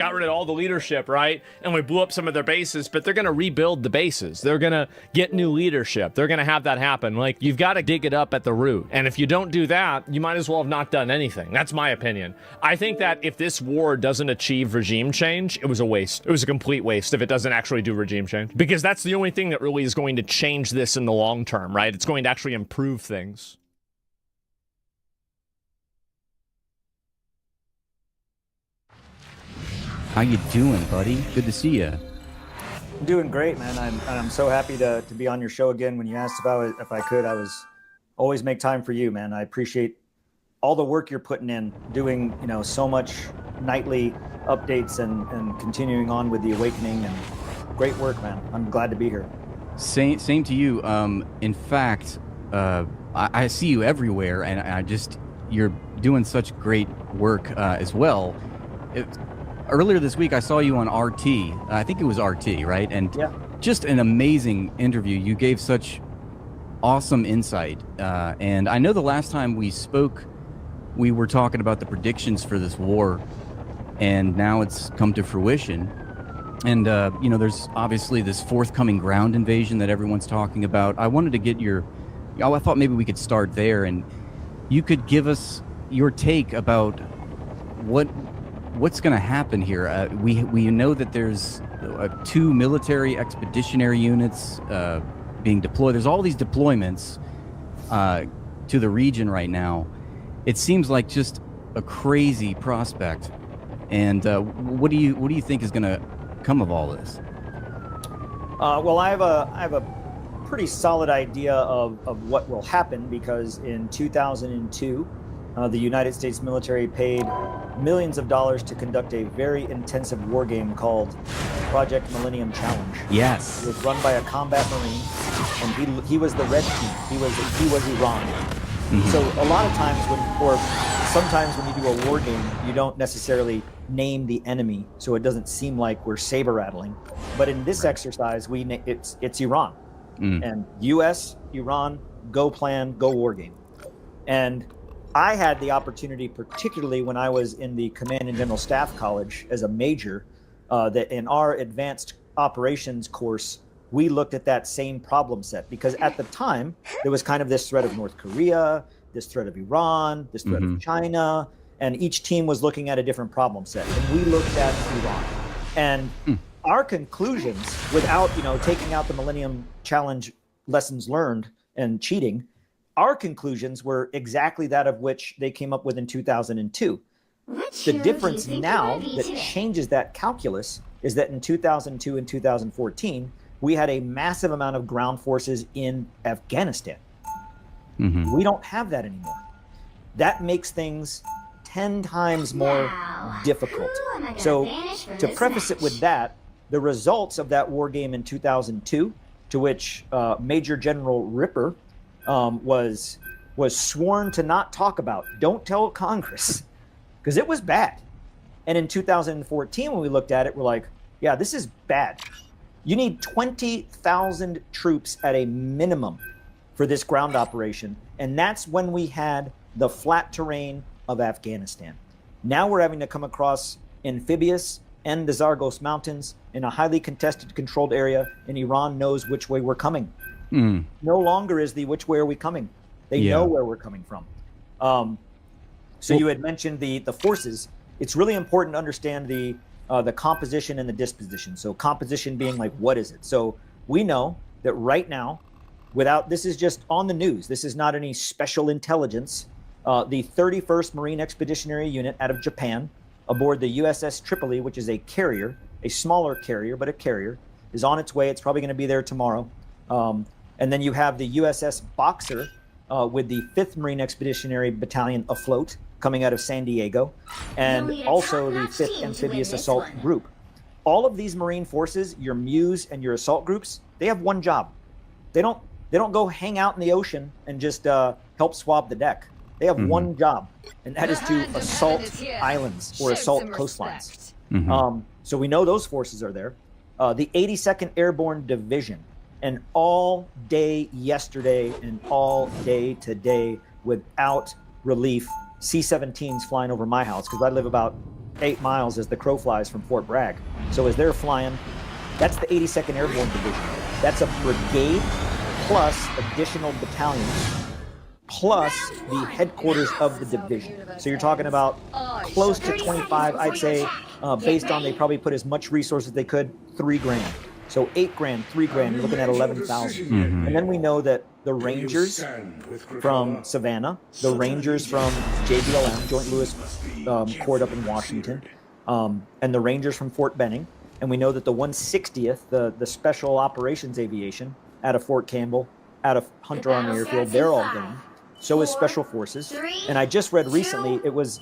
got rid of all the leadership, right? And we blew up some of their bases, but they're going to rebuild the bases. They're going to get new leadership. They're going to have that happen. Like, you've got to dig it up at the root. And if you don't do that, you might as well have not done anything. That's my opinion. I think that if this war doesn't achieve regime change, it was a waste. It was a complete waste if it doesn't actually do regime change. Because that's the only thing that really is going to change this in the long term, right? It's going to actually improve things. How you doing, buddy? Good to see you. I'm doing great, man. I'm so happy to be on your show again. When you asked if I could, I was always make time for you, man. I appreciate all the work you're putting in, doing so much nightly updates and continuing on with the awakening, and great work, man. I'm glad to be here. Same to you. In fact, I see you everywhere, and you're doing such great work as well. Earlier this week, I saw you on RT. I think it was RT, right? And yeah, just an amazing interview. You gave such awesome insight. And I know the last time we spoke, we were talking about the predictions for this war, and now it's come to fruition. And, there's obviously this forthcoming ground invasion that everyone's talking about. I wanted to get I thought maybe we could start there, and you could give us your take about what's going to happen here. We know that there's 2 military expeditionary units being deployed. There's all these deployments to the region right now. It seems like just a crazy prospect. And what do you think is going to come of all this? Well, I have a pretty solid idea of what will happen, because in 2002, the United States military paid millions of dollars to conduct a very intensive war game called Project Millennium Challenge. Yes. It was run by a combat marine, and he was the red team. He was Iran. Mm-hmm. So a lot of times sometimes when you do a war game, you don't necessarily name the enemy, so it doesn't seem like we're saber rattling. But in this exercise, it's Iran, and U.S., Iran, go plan, go war game. And I had the opportunity, particularly when I was in the Command and General Staff College as a major, that in our advanced operations course, we looked at that same problem set, because at the time there was kind of this threat of North Korea, this threat of Iran, this threat of China, and each team was looking at a different problem set. And we looked at Iran. And our conclusions, without taking out the Millennium Challenge lessons learned and cheating, our conclusions were exactly that of which they came up with in 2002. The difference now that changes that calculus is that in 2002 and 2014, we had a massive amount of ground forces in Afghanistan. Mm-hmm. We don't have that anymore. That makes things 10 times more difficult. So to preface it with that, the results of that war game in 2002, to which Major General Ripper was sworn to not talk about, don't tell Congress, because it was bad. And in 2014, when we looked at it, we're like, yeah, this is bad. You need 20,000 troops at a minimum for this ground operation. And that's when we had the flat terrain of Afghanistan. Now we're having to come across amphibious and the Zagros Mountains in a highly contested, controlled area, and Iran knows which way we're coming. No longer is the which way are we coming. They know where we're coming from. So you had mentioned the forces. It's really important to understand the composition and the disposition. So composition being like, what is it? So we know that right now, this is just on the news, this is not any special intelligence, the 31st Marine Expeditionary Unit out of Japan, aboard the USS Tripoli, which is a carrier, a smaller carrier, but a carrier, is on its way. It's probably going to be there tomorrow. And then you have the USS Boxer with the 5th Marine Expeditionary Battalion afloat, coming out of San Diego, and also the 5th Amphibious Assault Group. All of these Marine forces, your MEUs and your assault groups, they have one job. They don't go hang out in the ocean and just help swab the deck. They have one job, and that is to assault islands or assault coastlines. So we know those forces are there. The 82nd Airborne Division, and all day yesterday and all day today, without relief, C-17s flying over my house, because I live about 8 miles as the crow flies from Fort Bragg. So as they're flying, that's the 82nd Airborne Division. That's a brigade plus additional battalions plus the headquarters of the division. So you're talking about close to 25, I'd say, based on they probably put as much resources as they could, $3,000. So $8,000, $3,000, you're looking at 11,000. Mm-hmm. And then we know that the Rangers from Savannah, the Rangers from JBLM, Joint Lewis Court up in Washington, and the Rangers from Fort Benning. And we know that the 160th, the Special Operations Aviation, out of Fort Campbell, out of Hunter Army Airfield, they're all going. So is Special Forces. And I just read recently it was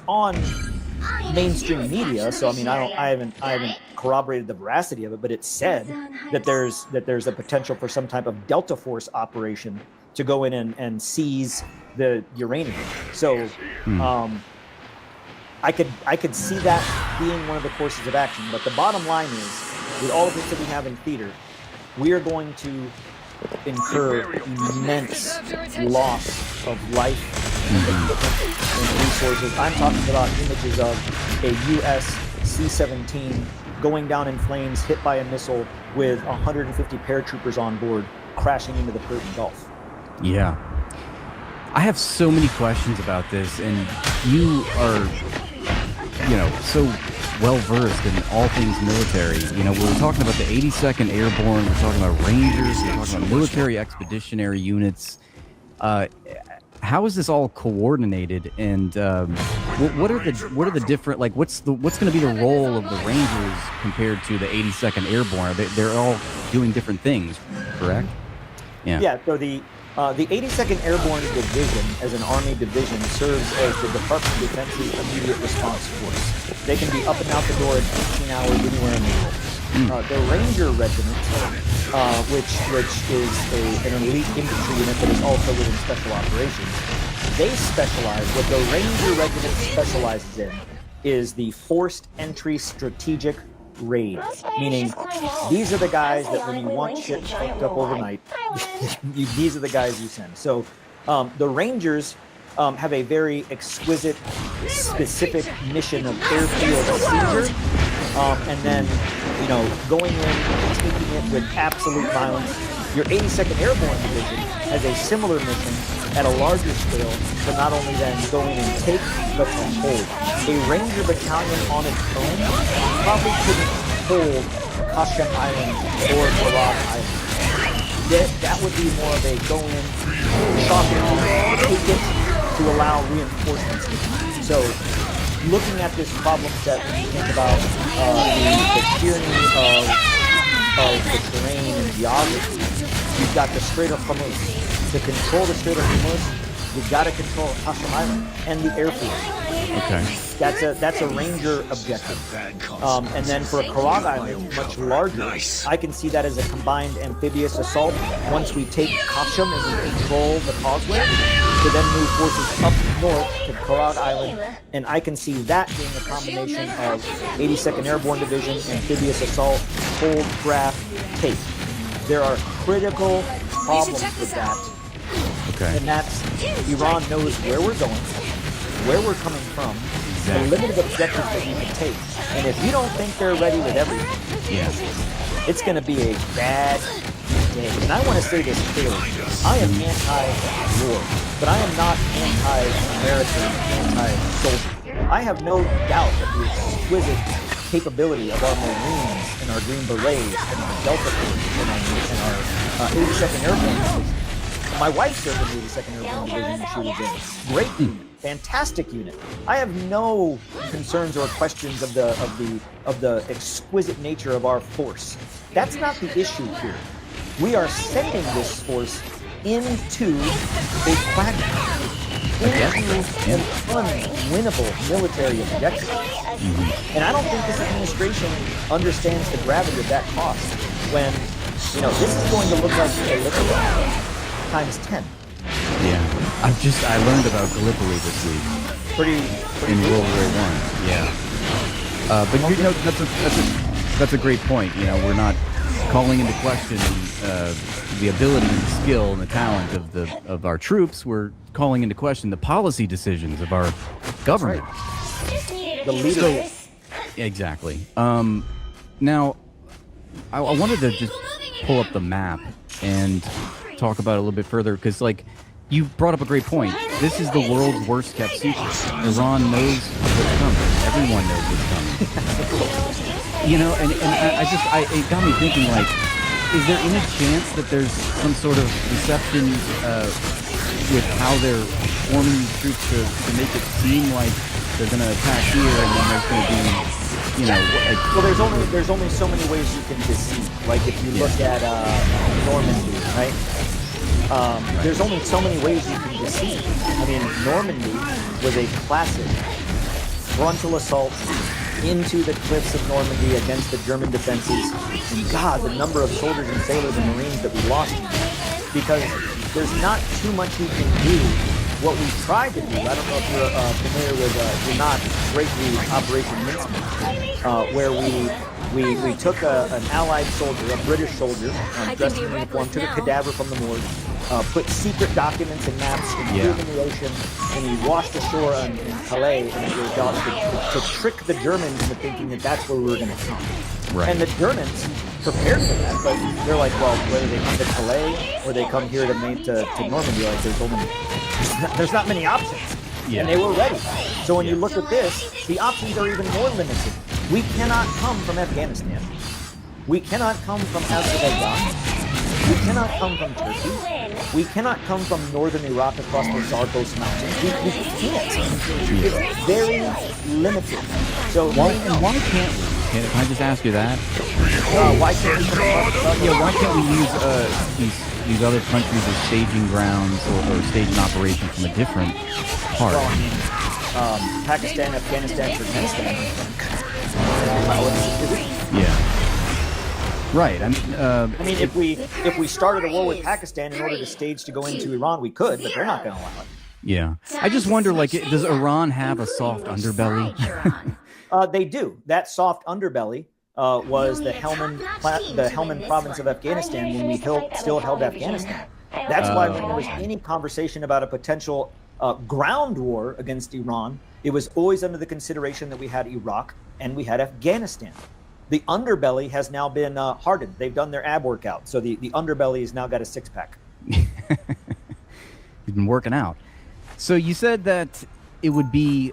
on mainstream media. So I mean I haven't corroborated the veracity of it, but it said that there's a potential for some type of Delta Force operation to go in and seize the uranium. So I could see that being one of the courses of action. But the bottom line is, with all of this that we have in theater, we are going to incur immense loss of life and resources. I'm talking about images of a U.S. C-17 going down in flames, hit by a missile with 150 paratroopers on board, crashing into the Persian Gulf. Yeah. I have so many questions about this, and you are, so well-versed in all things military. We're talking about the 82nd Airborne, we're talking about Rangers, we're talking about military expeditionary units. How is this all coordinated, and what are the different, like, what's going to be the role of the Rangers compared to the 82nd Airborne? They're all doing different things, correct? Yeah, so the 82nd Airborne Division, as an Army division, serves as the Department of Defense's immediate response force. They can be up and out the door in 18 hours anywhere in the world. The Ranger Regiment, which is an elite infantry unit that is also within Special Operations, they specialize, what the Ranger Regiment specializes in is the forced entry strategic raid, meaning these are the guys that when you want shit fucked up overnight, these are the guys you send. So the Rangers have a very exquisite, specific mission of airfield seizure, and then going in and taking it with absolute violence. Your 82nd Airborne Division has a similar mission at a larger scale, but not only then go in and take, but to hold. A Ranger battalion on its own probably couldn't hold Qasem Island or Farag Island. That would be more of a go in, shock it on, take it to allow reinforcements to come. So looking at this problem set, when you think about the tyranny of the terrain and geography, you've got the Strait of Hormuz. To control the Strait of Hormuz, you've got to control Qasem Island and the airfield. Okay. That's a Ranger objective. And then for Farag Island, much larger, I can see that as a combined amphibious assault. Once we take Qasem and we control the causeway, to then move forces up north to Farag Island, and I can see that being a combination of 82nd Airborne Division, amphibious assault, hold, draft, take. There are critical problems with that. Okay. And that's, Iran knows where we're going, where we're coming from, the limited objectives that we can take. And if you don't think they're ready with everything, it's going to be a bad day. And I want to say this clearly. I am anti-war, but I am not anti-American, anti-soldier. I have no doubt of the exquisite capability of our Marines and our Green Berets and our Delta Force and our 82nd Airborne Division. My wife served in the 82nd Airborne Division when she was in. Great unit, fantastic unit. I have no concerns or questions of the exquisite nature of our force. That's not the issue here. We are sending this force into a quagmire, into an unwinnable military objective. And I don't think this administration understands the gravity of that cost when, this is going to look like Gallipoli times 10. Yeah. I learned about Gallipoli this week. Pretty in World War I. Yeah. But that's a great point. We're not calling into question the ability and the skill and the talent of our troops. We're calling into question the policy decisions of our government. the leadership. Exactly. Now, I wanted to just pull up the map and talk about it a little bit further because, like, you brought up a great point. This is the world's worst kept secret. Iran knows what's coming. Everyone knows what's coming. You know, and it got me thinking, like, is there any chance that there's some sort of deception with how they're forming these troops to make it seem like they're going to attack here and then there's going to be, you know... Well, there's only so many ways you can deceive. Like, if you look at Normandy, right? There's only so many ways you can deceive. I mean, Normandy was a classic frontal assault into the cliffs of Normandy against the German defenses. And God, the number of soldiers and sailors and Marines that we lost, because there's not too much you can do. What we tried to do, I don't know if you're familiar with, you're not greatly Operation Mincemeat, where we took an Allied soldier, a British soldier, dressed in uniform, took a cadaver from the morgue, put secret documents and maps and threw them in the ocean, and he washed ashore in Calais, and it was to trick the Germans into thinking that that's where we were going to come. Right. And the Germans prepared for that, but they're like, well, whether they come to Calais or they come here to Normandy, like there's not many options. Yeah. And they were ready. So when you look at this, the options are even more limited. We cannot come from Afghanistan. We cannot come from Azerbaijan. We cannot come from Turkey. We cannot come from northern Iraq across the Zagros Mountains. We can't. It's very limited. So why can't we? Can I just ask you that? Why can't we? Why can't we use these other countries as staging grounds or stage an operation from a different part? Well, Pakistan, Afghanistan, Turkmenistan. Yeah. Right. I mean, if we started a war with Pakistan in order to stage to go into Iran, we could, but they're not going to allow it. Yeah. I just wonder, like, does Iran have a soft underbelly? They do. That soft underbelly was the Helmand province of Afghanistan when we still held Afghanistan. That's why when there was any conversation about a potential ground war against Iran, it was always under the consideration that we had Iraq and we had Afghanistan. The underbelly has now been hardened. They've done their ab workout, so the underbelly has now got a six-pack. You've been working out. So you said that it would be,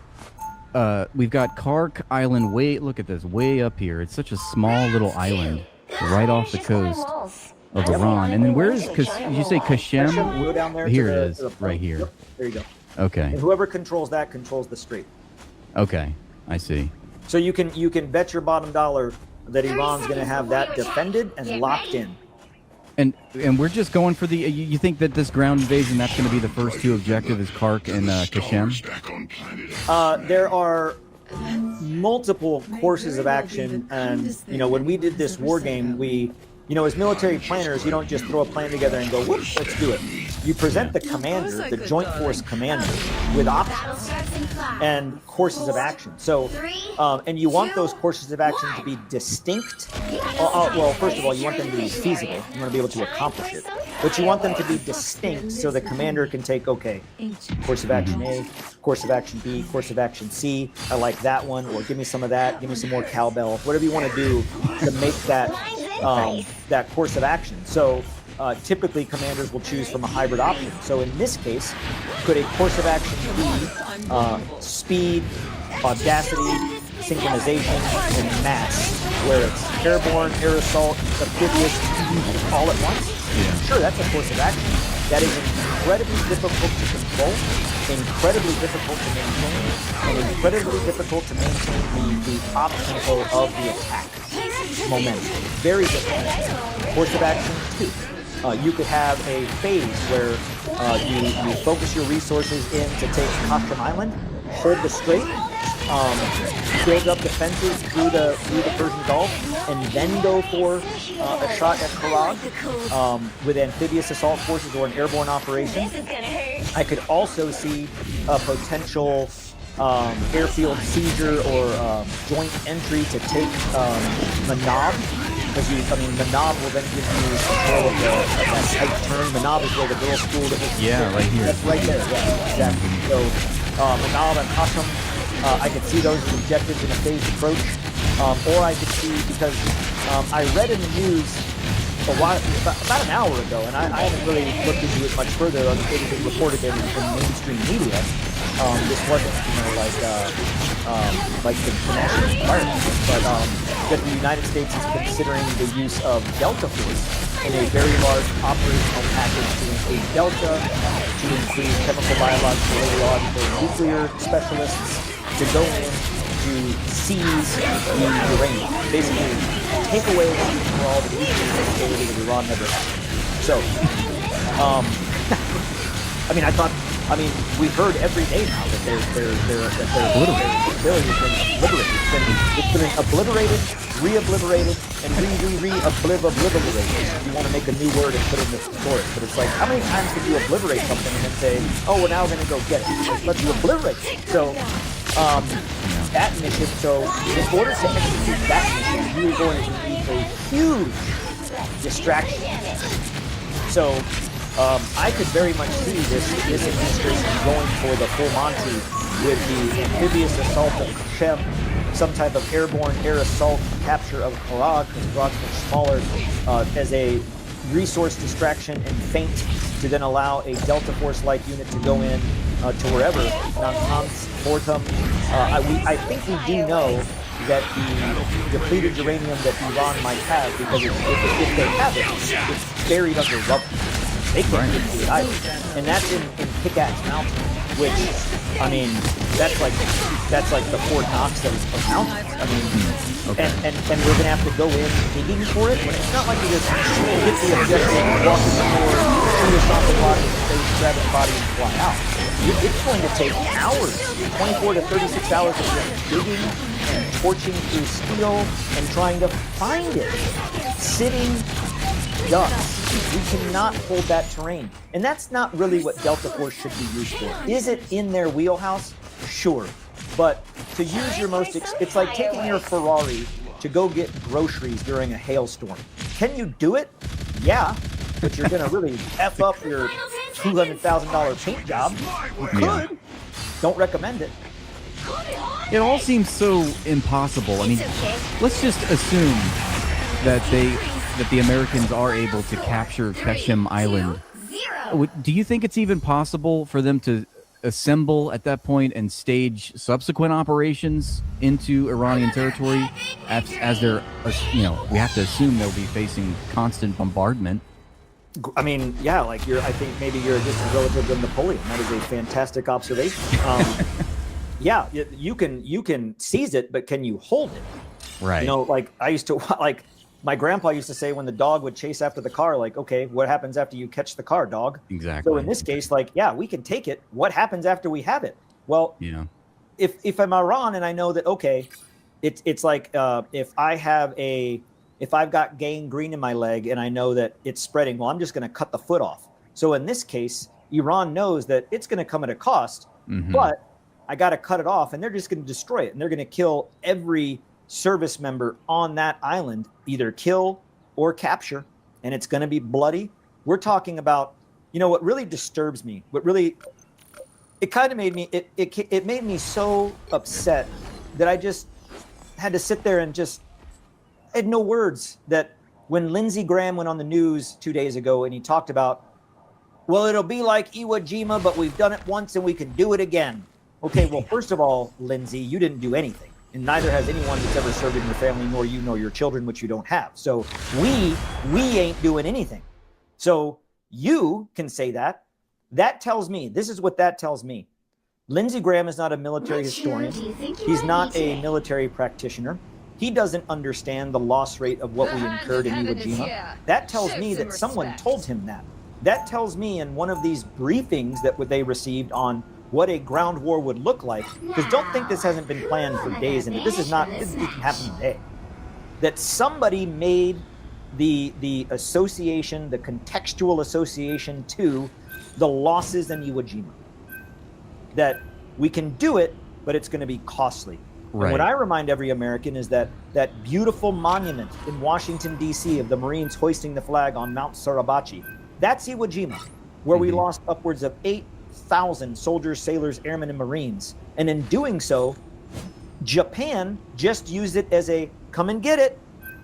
we've got Kark Island look at this, way up here. It's such a small little island right off the coast of Iran. And then where is, did you say Kashem? Go down there here it is, right here. Yep, there you go. Okay. And whoever controls that controls the strait. Okay, I see. So you can bet your bottom dollar that Iran's going to have that defended and locked in. And we're just going for the. You think that this ground invasion, that's going to be the first two objectives, is Kark and Kashem? There are multiple courses of action, and when we did this war game, we. As military planners, you don't just throw a plan together and go, whoops, let's do it. You present the commander, the Joint Force commander, with options and courses of action. So, and you want those courses of action to be distinct. Well, first of all, you want them to be feasible. You want to be able to accomplish it. But you want them to be distinct so the commander can take, okay, course of action A, course of action B, course of action C. I like that one, or give me some of that, give me some more cowbell, whatever you want to do to make that that course of action. So typically commanders will choose from a hybrid option. So in this case, could a course of action be speed, audacity, synchronization, and mass, where it's airborne, air assault, amphibious, all at once? Yeah. Sure, that's a course of action. That is incredibly difficult to control, incredibly difficult to maintain, and incredibly difficult to maintain the op tempo of the attack. Momentum. Very different. Course of action 2. You could have a phase where you focus your resources in to take Qashm Island, hold the strait, build up defenses through the Persian Gulf, and then go for a shot at Karag with amphibious assault forces or an airborne operation. I could also see a potential airfield seizure or joint entry to take Manab, because Manab will then give you control of that tight turn. Manab is where the girls' school that was. Yeah, right here. That's right there. Yeah, exactly. So Manab and Qashm I could see those as objectives in a phased approach, or I could see, because I read in the news about an hour ago, and I haven't really looked into it much further. It had been reported in mainstream media. This wasn't, like the national environment, but that the United States is considering the use of Delta Force in a very large operational package to include Delta, to include chemical, biological, radiological, and nuclear specialists to go in to seize the uranium, basically take away for all the nuclear capability that Iran never had. So, we've heard every day now that their ability has been obliterated. It's been obliterated, re-obliterated, and re-obliterated. You want to make a new word and put it in the thesaurus, but it's like, how many times can you obliterate something and then say, oh, we're now going to go get it? Let's obliterate it. So, that mission, so in order to execute that mission, you are going to need a huge distraction. So, I could very much see this administration going for the full Monty with the amphibious assault of Kashem, some type of airborne air assault capture of Karag, because Karag's much smaller, as a resource distraction and feint to then allow a Delta Force-like unit to go in to wherever, Natanz, Fortum. I think we do know that the depleted uranium that Iran might have, because if they have it, it's buried under rubble. They can't get to it either. And that's in Pickaxe Mountain, which, I mean, that's like the Fort Knox of mountains. I mean, and we're gonna have to go in digging for it. But it's not like you just hit the objective, walk in the door, shoot a shot the body, grab the body, and fly out. It's going to take hours, 24 to 36 hours of just digging and torching through steel and trying to find it. Sitting ducks. We cannot hold that terrain. And that's not really what Delta Force should be used for. Is it in their wheelhouse? Sure. But to use your most, it's like taking your Ferrari to go get groceries during a hailstorm. Can you do it? Yeah. But you're going to really F up your $200,000 paint job. You could. Yeah. Don't recommend it. It all seems so impossible. I mean, let's just assume that the Americans are able to capture Kashem Island. Do you think it's even possible for them to assemble at that point and stage subsequent operations into Iranian territory as they're, we have to assume they'll be facing constant bombardment? I mean, yeah, I think maybe you're a distant relative of Napoleon. That is a fantastic observation. Yeah, you can seize it, but can you hold it? Right. I used to, my grandpa used to say when the dog would chase after the car, okay, what happens after you catch the car, dog? Exactly. So in this case, yeah, we can take it. What happens after we have it? Well, if I'm Iran and I know that, okay, it's like if I've got gangrene in my leg and I know that it's spreading, well, I'm just going to cut the foot off. So in this case, Iran knows that it's going to come at a cost, but I got to cut it off, and they're just going to destroy it, and they're going to kill every service member on that island, either kill or capture, and it's going to be bloody. We're talking about, what really disturbs me, it kind of made me, it made me so upset that I just had to sit there and I had no words, that when Lindsey Graham went on the news 2 days ago and he talked about, well, it'll be like Iwo Jima, but we've done it once and we can do it again. Okay, well, first of all, Lindsey, you didn't do anything. And neither has anyone that's ever served in your family, nor you nor your children, which you don't have. So we ain't doing anything. So you can say that. That tells me, this is what that tells me. Lindsey Graham is not a military historian. He's not a military practitioner. He doesn't understand the loss rate of what we incurred in Iwo Jima. That tells me that someone told him that. That tells me in one of these briefings that they received on what a ground war would look like, because don't think this hasn't been planned for days, and this didn't happen today. That somebody made the association, the contextual association to the losses in Iwo Jima. That we can do it, but it's going to be costly. Right. And what I remind every American is that beautiful monument in Washington, D.C. of the Marines hoisting the flag on Mount Suribachi, that's Iwo Jima, where we lost upwards of 8,000 soldiers, sailors, airmen, and Marines. And in doing so, Japan just used it as a come and get it.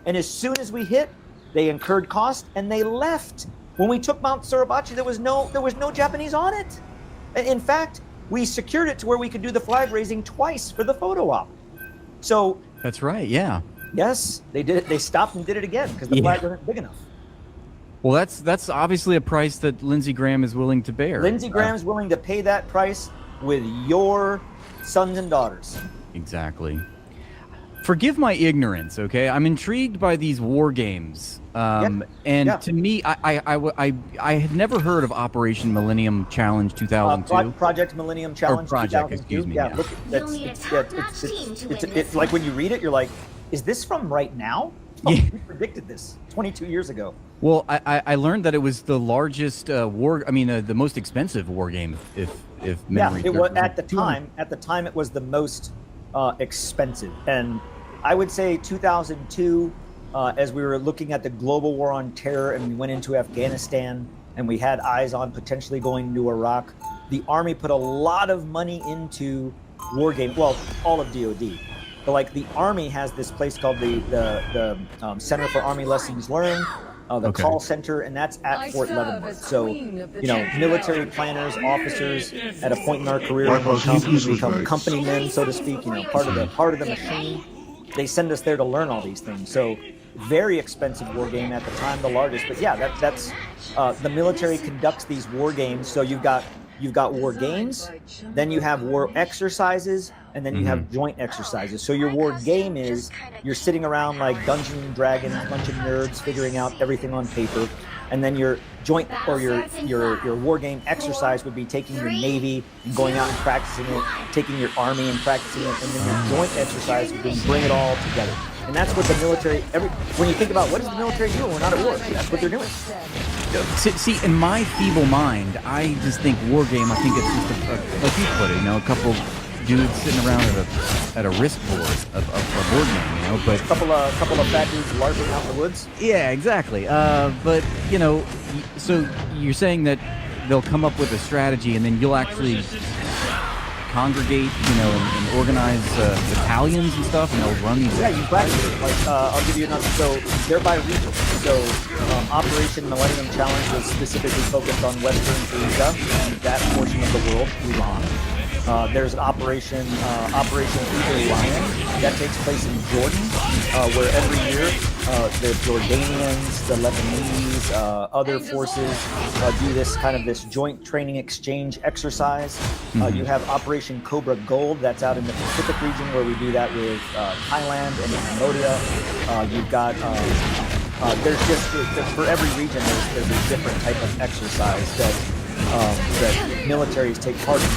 And as soon as we hit, they incurred cost and they left. When we took Mount Suribachi, there was no Japanese on it. In fact, we secured it to where we could do the flag raising twice for the photo op. So That's right. Yeah. yes, they did it. They stopped and did it again because the flag wasn't big enough. Well, that's obviously a price that Lindsey Graham is willing to bear. Lindsey Graham's willing to pay that price with your sons and daughters. Exactly. Forgive my ignorance, okay? I'm intrigued by these war games, and to me, I had never heard of Operation Millennium Challenge 2002. Project Millennium Challenge. Or Project, 2002. excuse me. Yeah, look, it's like when you read it, you're like, is this from right now? Oh, Yeah. we predicted this 22 years ago. Well, I learned that it was the largest the most expensive war game, if memory. Yeah, it was serves. at the time. At the time, it was the most expensive, and I would say 2002, as we were looking at the global war on terror, and we went into Afghanistan, and we had eyes on potentially going into Iraq. The Army put a lot of money into war game. Well, all of DoD, but like the Army has this place called the Center for Army Lessons Learned. The call center, and that's at Fort Leavenworth. So, military planners, officers, at a point in our career, become company men, so to speak. Part of the machine. They send us there to learn all these things. So, very expensive war game at the time, the largest. But yeah, that's the military conducts these war games. So you've got war games, then you have war exercises, and then you have joint exercises. So your war game is you're sitting around like Dungeons and Dragons, a bunch of nerds figuring out everything on paper, and then your joint or your war game exercise would be taking your Navy and going out and practicing it, taking your Army and practicing it, and then your joint exercise would be bring it all together. And that's what the military. When you think about what does the military do when we're not at war, that's what they're doing. See, in my feeble mind, I just think war game. I think it's just like you put it, a couple dudes sitting around at a risk board of a board game, But a couple of fat dudes larping out in the woods. Yeah, exactly. But so you're saying that they'll come up with a strategy, and then you'll actually congregate, and organize battalions and stuff, and they'll run these. Yeah, you practice it. Like, I'll give you another. So they're by region. So Operation Millennium Challenge was specifically focused on Western Asia and that portion of the world, Iran. There's an Operation Eagle Lion that takes place in Jordan, where every year the Jordanians, the Lebanese, other forces do this joint training exchange exercise. You have Operation Cobra Gold that's out in the Pacific region, where we do that with Thailand and Cambodia. You've got there's just for every region there's a different type of exercise that militaries take part in.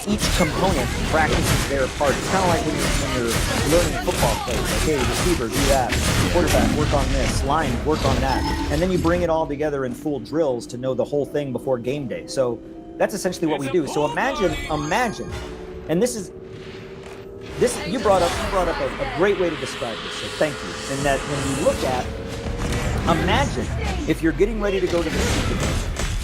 Each component practices their part. It's kind of like when you're learning football plays. Okay, receiver, do that. Quarterback, work on this. Line, work on that. And then you bring it all together in full drills to know the whole thing before game day. So that's essentially what we do. So imagine, and this you brought up a great way to describe this. So thank you. And that when you look at, imagine if you're getting ready to go to the Super Bowl,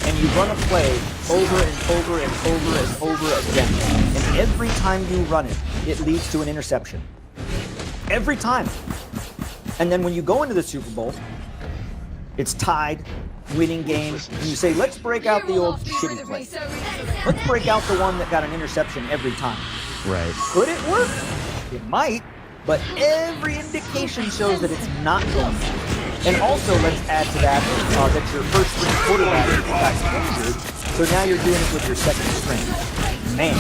and you run a play over and over and over and over again. And every time you run it, it leads to an interception. Every time. And then when you go into the Super Bowl, it's tied, winning game, and you say, let's break out the old shitty play. Let's break out the one that got an interception every time. Right. Could it work? It might, but every indication shows that it's not going to. And also, let's add to that that your first string quarterback got injured, so now you're doing it with your second string. Man,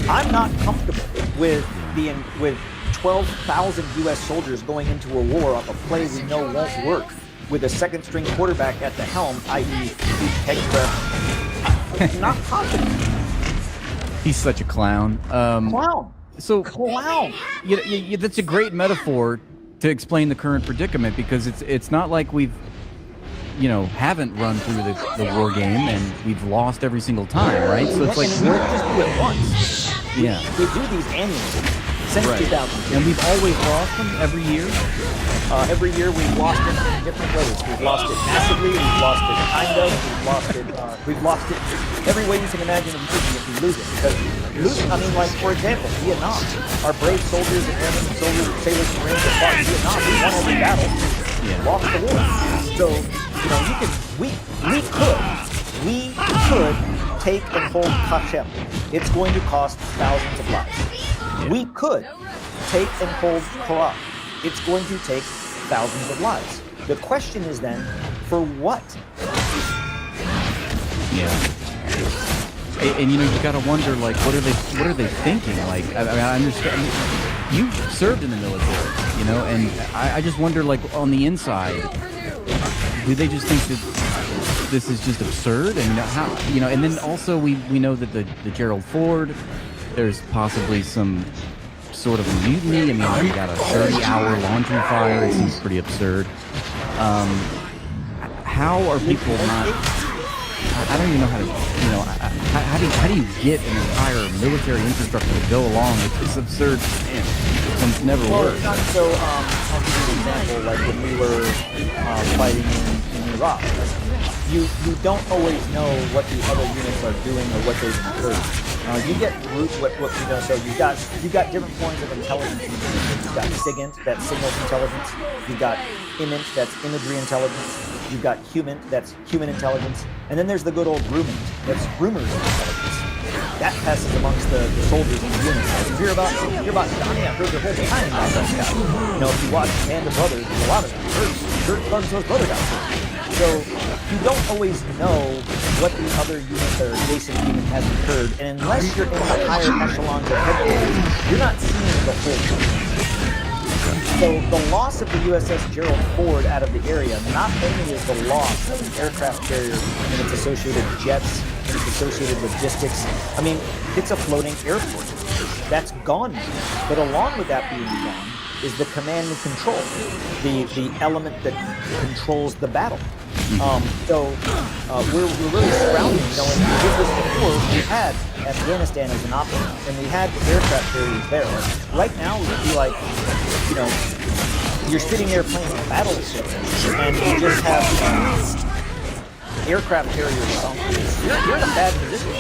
I'm not comfortable with 12,000 U.S. soldiers going into a war off a play we know won't work with a second string quarterback at the helm, i.e., I'm not confident. He's such a clown. Clown. So Clown. That's a great metaphor to explain the current predicament, because it's not like we've haven't run through the war game and we've lost every single time, right? So it's like we don't just do it once. Yeah. We do these annually. since Right. 2000. And we've always lost them every year. Every year we've lost it in different ways. We've lost it massively. We've lost it kind of. We've lost it every way you can imagine and think if we lose it. Because losing, I mean, like for example, Vietnam. Our brave soldiers and airmen and soldiers, sailors, and marines that fought in Vietnam. We won every battle. Yeah. Lost the war. So you know, we could take and hold Kashem. It's going to cost thousands of lives. We could take and hold Korat. It's going to take thousands of lives. The question is then, for what? Yeah. And you know, you gotta wonder, like, what are they thinking? Like, I mean, I understand you served in the military, you know, and I just wonder, like, on the inside, do they just think that this is just absurd? And how, you know, and then also we know that the Gerald Ford, there's possibly some sort of a mutiny. I mean, we got a 30-hour laundry fire. It seems pretty absurd. How are people not? I don't even know how to, you know, how do you get an entire military infrastructure to go along with this absurd plan? It's never worked. So I'll give you an example. Like when we were fighting in Iraq, you don't always know what the other units are doing or what they've incurred. You get what you know. So you got different forms of intelligence. You've got SIGINT, that's signals intelligence. You've got IMINT, that's imagery intelligence. You've got HUMINT, that's human intelligence. And then there's the good old RUMINT, that's rumors intelligence. That passes amongst the soldiers and the units. You hear about Johnny, I've heard the whole time about that guy. You know, if you watch Band of Brothers, there's a lot of them. Kurt Gunsmoke's brother got killed. So you don't always know what the other unit or adjacent unit has incurred, and unless you're in the higher echelons of headquarters, you're not seeing the whole thing. So the loss of the USS Gerald Ford out of the area not only is the loss of an aircraft carrier and its associated jets and its associated logistics. I mean, it's a floating airport. That's gone now. But along with that being gone is the command and control, the element that controls the battle. We're really surrounded knowing with this before we had Afghanistan as an option and we had the aircraft carriers there. Right now it would be like, you know, you're sitting there playing a battleship and you just have aircraft carriers sunk. You're in a bad position.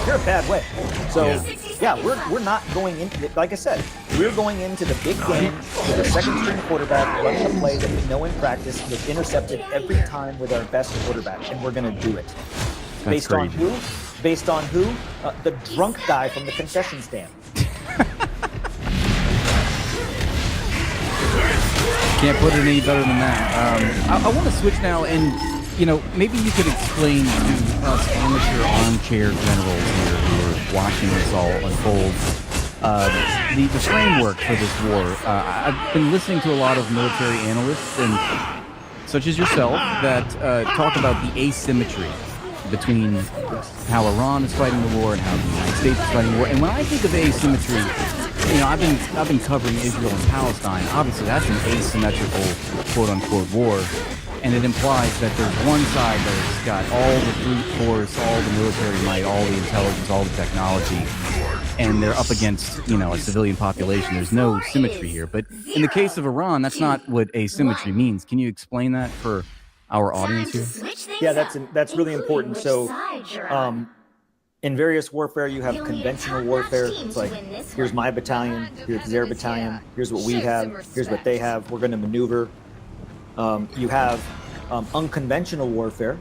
You're in a bad way. So yeah, we're not going into it. Like I said, we're going into the big game with a second string quarterback running a play that we know in practice was intercepted every time with our best quarterback, and we're going to do it. Based on who? Based on who? The drunk guy from the concession stand. Can't put it any better than that. I want to switch now, and you know, maybe you could explain to us amateur armchair generals here who are watching this all unfold the framework for this war. I've been listening to a lot of military analysts, and such as yourself, that talk about the asymmetry between how Iran is fighting the war and how the United States is fighting the war. And when I think of asymmetry, you know, I've been covering Israel and Palestine. Obviously, that's an asymmetrical quote-unquote war, and it implies that there's one side that's got all the brute force, all the military might, all the intelligence, all the technology, and they're up against, you know, a civilian population. There's no symmetry here. But in the case of Iran, that's not what asymmetry means. Can you explain that for our audience here? Yeah, that's really important. So, in various warfare, you have conventional warfare. It's like, here's my battalion, here's their battalion, here's what we have, here's what they have. We're going to maneuver. You have unconventional warfare,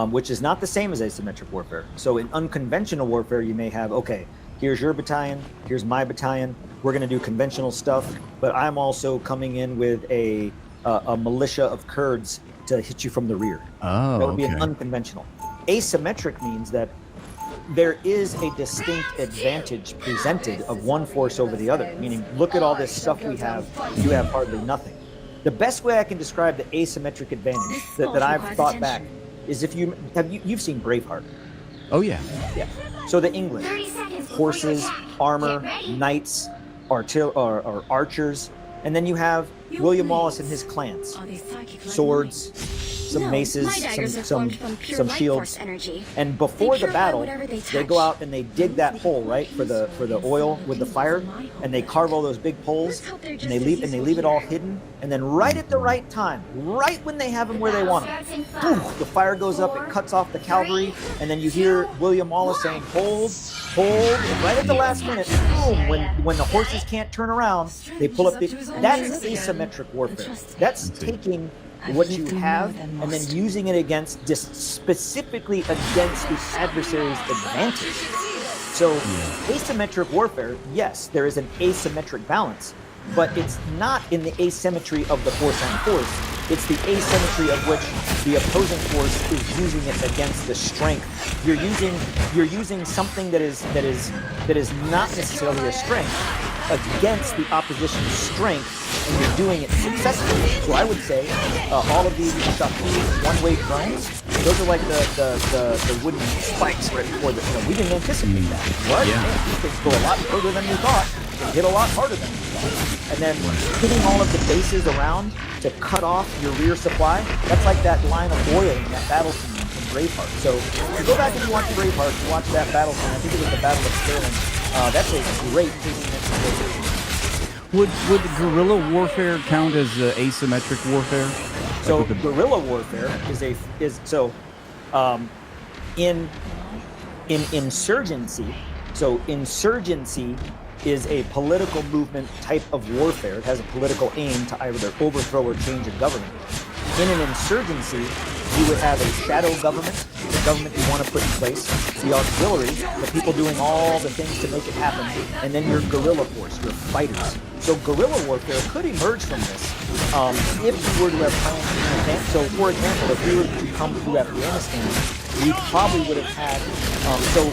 which is not the same as asymmetric warfare. So in unconventional warfare, you may have, okay, here's your battalion, here's my battalion. We're going to do conventional stuff, but I'm also coming in with a militia of Kurds to hit you from the rear. Oh, that would be an unconventional. Asymmetric means that there is a distinct advantage presented of one force over the other, meaning look at all this stuff we have, you have hardly nothing. The best way I can describe the asymmetric advantage that I've thought back is if you've seen Braveheart. Oh yeah. Yeah. So the English, horses, armor, knights, archers, and then you have William Wallace and his clans, swords, some maces, my daggers are formed from pure some life shields. force energy. And before the purify battle, whatever they they touch. go out and they dig that hole, right, for the oil with the fire, and they carve all those big poles, and they leave it all hidden, and then right at the right time, right when they have them where they want them, boom, the fire goes up, it cuts off the cavalry, and then you hear William Wallace saying, hold, and right at the last minute, boom, when the horses can't turn around, they pull up that's asymmetric warfare. That's taking what you have and then using it against, just specifically against the adversary's advantage. So asymmetric warfare, yes, there is an asymmetric balance, but it's not in the asymmetry of the force on force. It's the asymmetry of which the opposing force is using it against the strength. You're using something that is not necessarily a strength against the opposition's strength, and you're doing it successfully. So I would say all of these one-way drones, those are like the wooden spikes right before the. We didn't anticipate that. What? Yeah. Man, these things go a lot further than we thought. They hit a lot harder than we thought. And then hitting all of the bases around to cut off your rear supply. That's like that line of oil in that battle scene from Braveheart. So if you go back and you watch Braveheart, you watch that battle scene. I think it was the Battle of Stirling. That's a great asymmetric warfare. Would guerrilla warfare count as asymmetric warfare? So Like with the- guerrilla warfare in insurgency. So insurgency is a political movement type of warfare. It has a political aim to either overthrow or change a government. In an insurgency, you would have a shadow government, the government you want to put in place, the auxiliary, the people doing all the things to make it happen, and then your guerrilla force, your fighters. So guerrilla warfare could emerge from this if we were to have planned in advance. So, for example, if we were to come through Afghanistan, we probably would have had. So,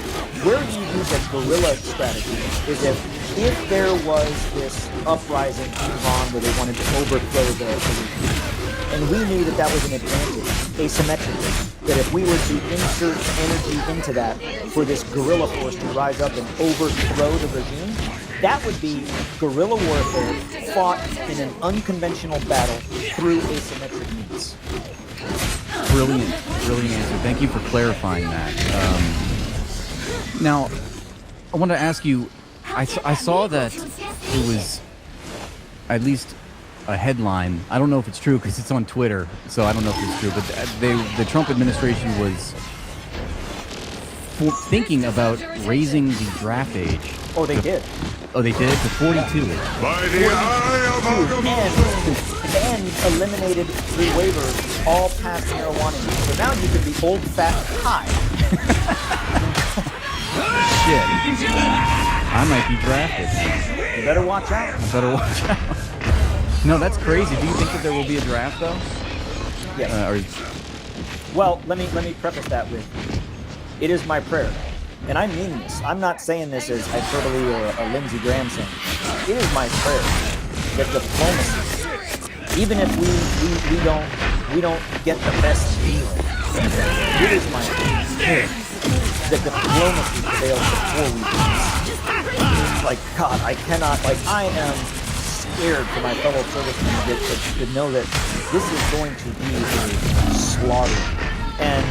where you use a guerrilla strategy is if there was this uprising in Iran where they wanted to overthrow the regime, and we knew that that was an advantage, asymmetrically, that if we were to insert energy into that for this guerrilla force to rise up and overthrow the regime, that would be guerrilla warfare fought in an unconventional battle through asymmetric means. Brilliant answer. Thank you for clarifying that. Now, I want to ask you, I saw that it was at least a headline. I don't know if it's true because it's on Twitter, so I don't know if it's true, but the Trump administration was thinking about raising the draft age. Oh, they did. Oh, they did? To 42. By the eye of And eliminated through waiver all past marijuana use. So now you could be old, fat, high. Shit. I might be drafted. You better watch out. I better watch out. No, that's crazy. Do you think that there will be a draft, though? Yes. Well, let me preface that with, it is my prayer, and I mean this. I'm not saying this as hyperbole or a Lindsey Graham saying. It is my prayer that diplomacy, even if we don't get the best deal, it is my prayer that diplomacy prevails before we do. Like, God, I cannot. Like, I am scared for my fellow servicemen to know that this is going to be a slaughter. And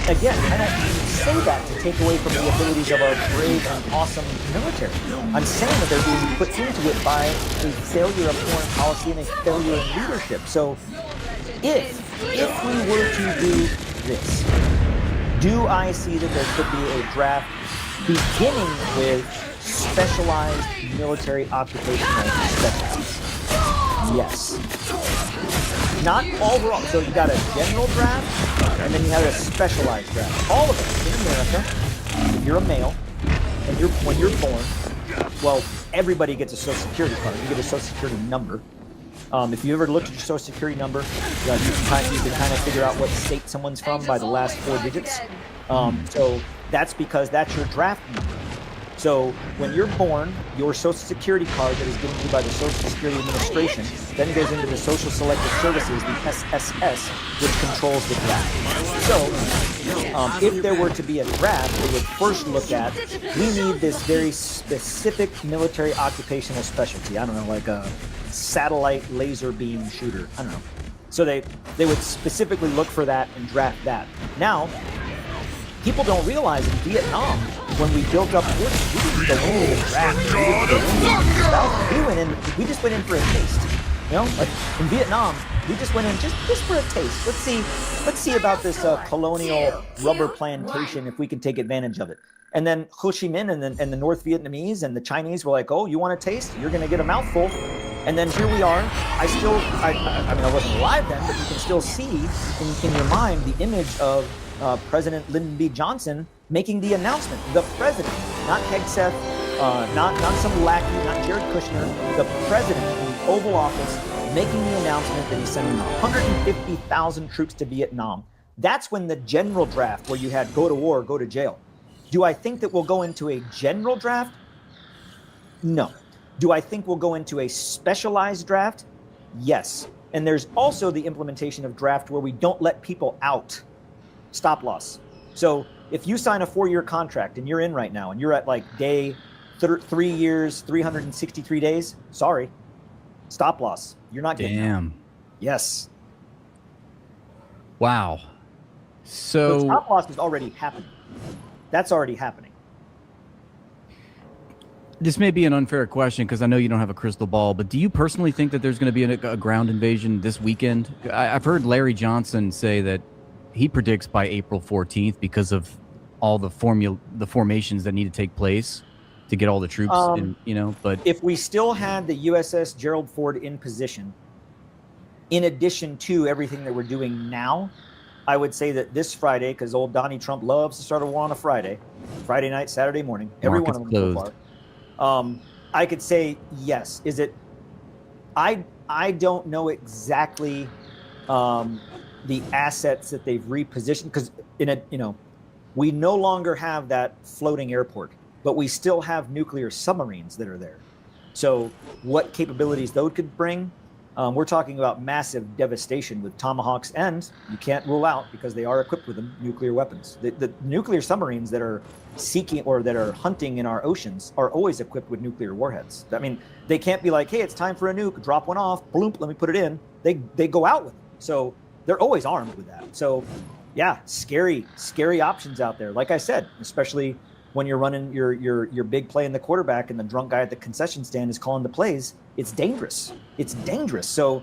again, I don't say that to take away from the abilities of our brave and awesome military. I'm saying that they're being put into it by a failure of foreign policy and a failure in leadership. So if we were to do this, do I see that there could be a draft beginning with specialized military occupational specialties? Yes. Not overall. So you got a general draft, and then you have a specialized draft. All of us in America, if you're a male, and when you're born, well, everybody gets a Social Security card. You get a Social Security number. If you ever looked at your Social Security number, you can kind of figure out what state someone's from by the last 4 digits. So that's because that's your draft number. So when you're born, your Social Security card that is given to you by the Social Security Administration then goes into the Social Selective Services, the SSS, which controls the draft. So if there were to be a draft, they would first look at, we need this very specific military occupational specialty. I don't know, like a satellite laser beam shooter. I don't know. So they would specifically look for that and draft that. Now, people don't realize in Vietnam, when we built up forces, we didn't go into the draft. We just went in for a taste. You know, like in Vietnam, we just went in just for a taste. Let's see about this colonial rubber plantation, if we can take advantage of it. And then Ho Chi Minh and the North Vietnamese and the Chinese were like, oh, you want a taste? You're going to get a mouthful. And then here we are. I mean, I wasn't alive then, but you can still see in your mind the image of President Lyndon B. Johnson making the announcement. The president, not Hegseth, not some lackey, not Jared Kushner, the president in the Oval Office making the announcement that he's sending 150,000 troops to Vietnam. That's when the general draft, where you had go to war, go to jail. Do I think that we'll go into a general draft? No. Do I think we'll go into a specialized draft? Yes. And there's also the implementation of draft where we don't let people out. Stop loss. So if you sign a 4-year contract and you're in right now and you're at like day 3 years, 363 days, sorry, stop loss. You're not getting Damn. out. Yes. Wow. So So stop loss is already happening. That's already happening. this may be an unfair question because I know you don't have a crystal ball, but do you personally think that there's going to be a ground invasion this weekend? I've heard Larry Johnson say that he predicts by April 14th because of all the formations that need to take place to get all the troops in, you know, but If we still had the USS Gerald Ford in position, in addition to everything that we're doing now, I would say that this Friday, because old Donnie Trump loves to start a war on a Friday night, Saturday morning, every one of them so far. I could say yes. Is it? I don't know exactly the assets that they've repositioned, because we no longer have that floating airport, but we still have nuclear submarines that are there. So what capabilities those could bring? We're talking about massive devastation with Tomahawks, and you can't rule out, because they are equipped with them, nuclear weapons. The nuclear submarines that are seeking or that are hunting in our oceans are always equipped with nuclear warheads. I mean, they can't be like, hey, it's time for a nuke, drop one off, bloop, let me put it in. They go out with them. So they're always armed with that. So yeah, scary options out there. Like I said, especially when you're running your big play in the quarterback and the drunk guy at the concession stand is calling the plays, it's dangerous. It's dangerous. So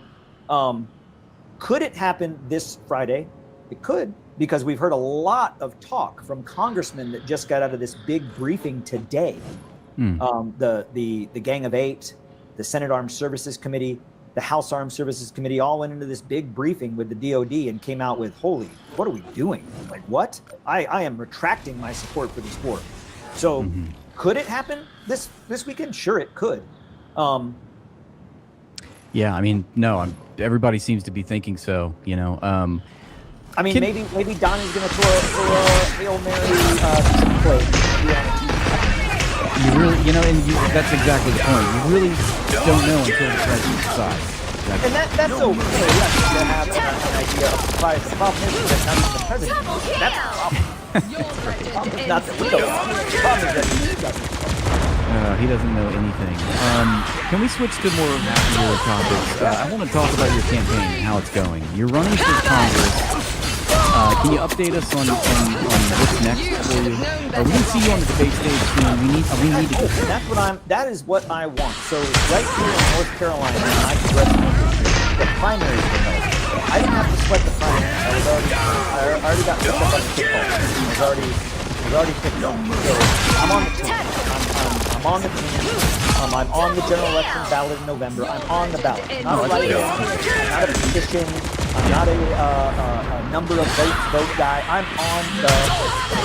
could it happen this Friday? It could, because we've heard a lot of talk from congressmen that just got out of this big briefing today. The Gang of Eight, the Senate Armed Services Committee, the House Armed Services Committee all went into this big briefing with the DOD and came out with, holy, what are we doing? Like, what? I am retracting my support for this war. So could it happen this weekend? Sure, it could. yeah, I mean, no, everybody seems to be thinking so, you know. I mean, maybe Donnie's going to throw a Hail Mary play. You really, and that's exactly the point. You really don't know until the president decides. And that's okay. Yes, to have an idea of surprise. The problem is that not even the president. That's the problem. Not that we don't. The problem is that he doesn't. He doesn't know anything. Can we switch to more happier topics? I want to talk about your campaign and how it's going. You're running for Congress. Can you update us on what's next for you? We didn't see you on the debate stage soon. We need to get That is what I want. So right here in North Carolina, in my congressional district, the primaries were held. I didn't have to sweat the primaries. I already got picked up on the kickball. I was already picked up. So I'm on the team. I'm on the team. I'm on the general election ballot in November. I'm on the ballot. Not a write-in. I'm not a petition. I'm not a number of vote guy. I'm on the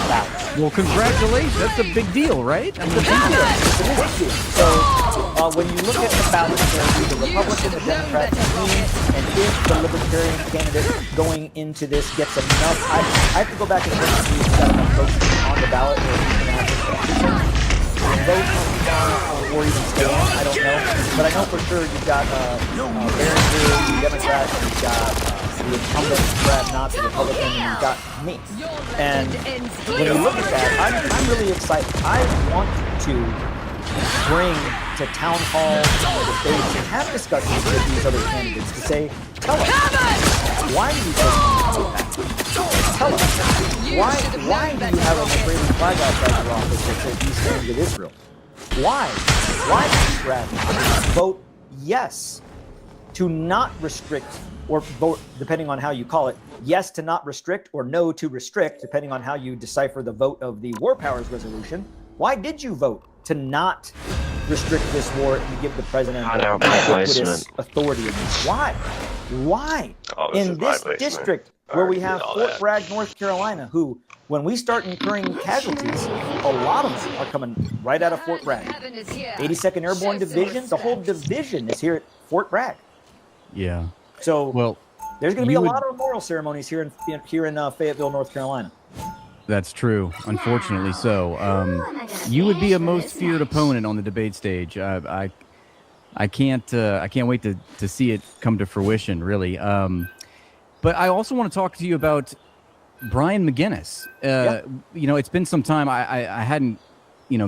ballot. Well, congratulations. That's a big deal, right? It's a big deal. It's a big deal. So when you look at the ballot, there'll be the Republican, the Democrat, and if the Libertarian candidate going into this gets enough, I have to go back and look and see if he's got enough votes to be on the ballot, or if he's going to have to petition, vote or even stay in. I don't know. But I know for sure you've got Behringer, the Democrat, and you've got the incumbent Brad Knott, the Republican, and you've got me. And when you look at that, I'm really excited. I want to bring to town halls and debates and have discussions with these other candidates to say, tell us, Why do you take that? Tell us. Why do you have an Israeli flag outside your office that says he stands with Israel? Why? Why did you rather vote yes to not restrict, or vote, depending on how you call it, yes to not restrict or no to restrict, depending on how you decipher the vote of the War Powers Resolution? Why did you vote to not restrict this war and give the president ubiquitous authority in this? Why? Why? In this district where we have Fort Bragg, North Carolina, who, when we start incurring casualties, a lot of them are coming right out of Fort Bragg. 82nd Airborne Division, the whole division is here at Fort Bragg. Yeah. So Well, there's going to be a lot of memorial ceremonies here in Fayetteville, North Carolina. that's true. Unfortunately, so. You would be a most feared opponent on the debate stage. I can't wait to see it come to fruition, really. But I also want to talk to you about Brian McGinnis. You know, it's been some time. I hadn't,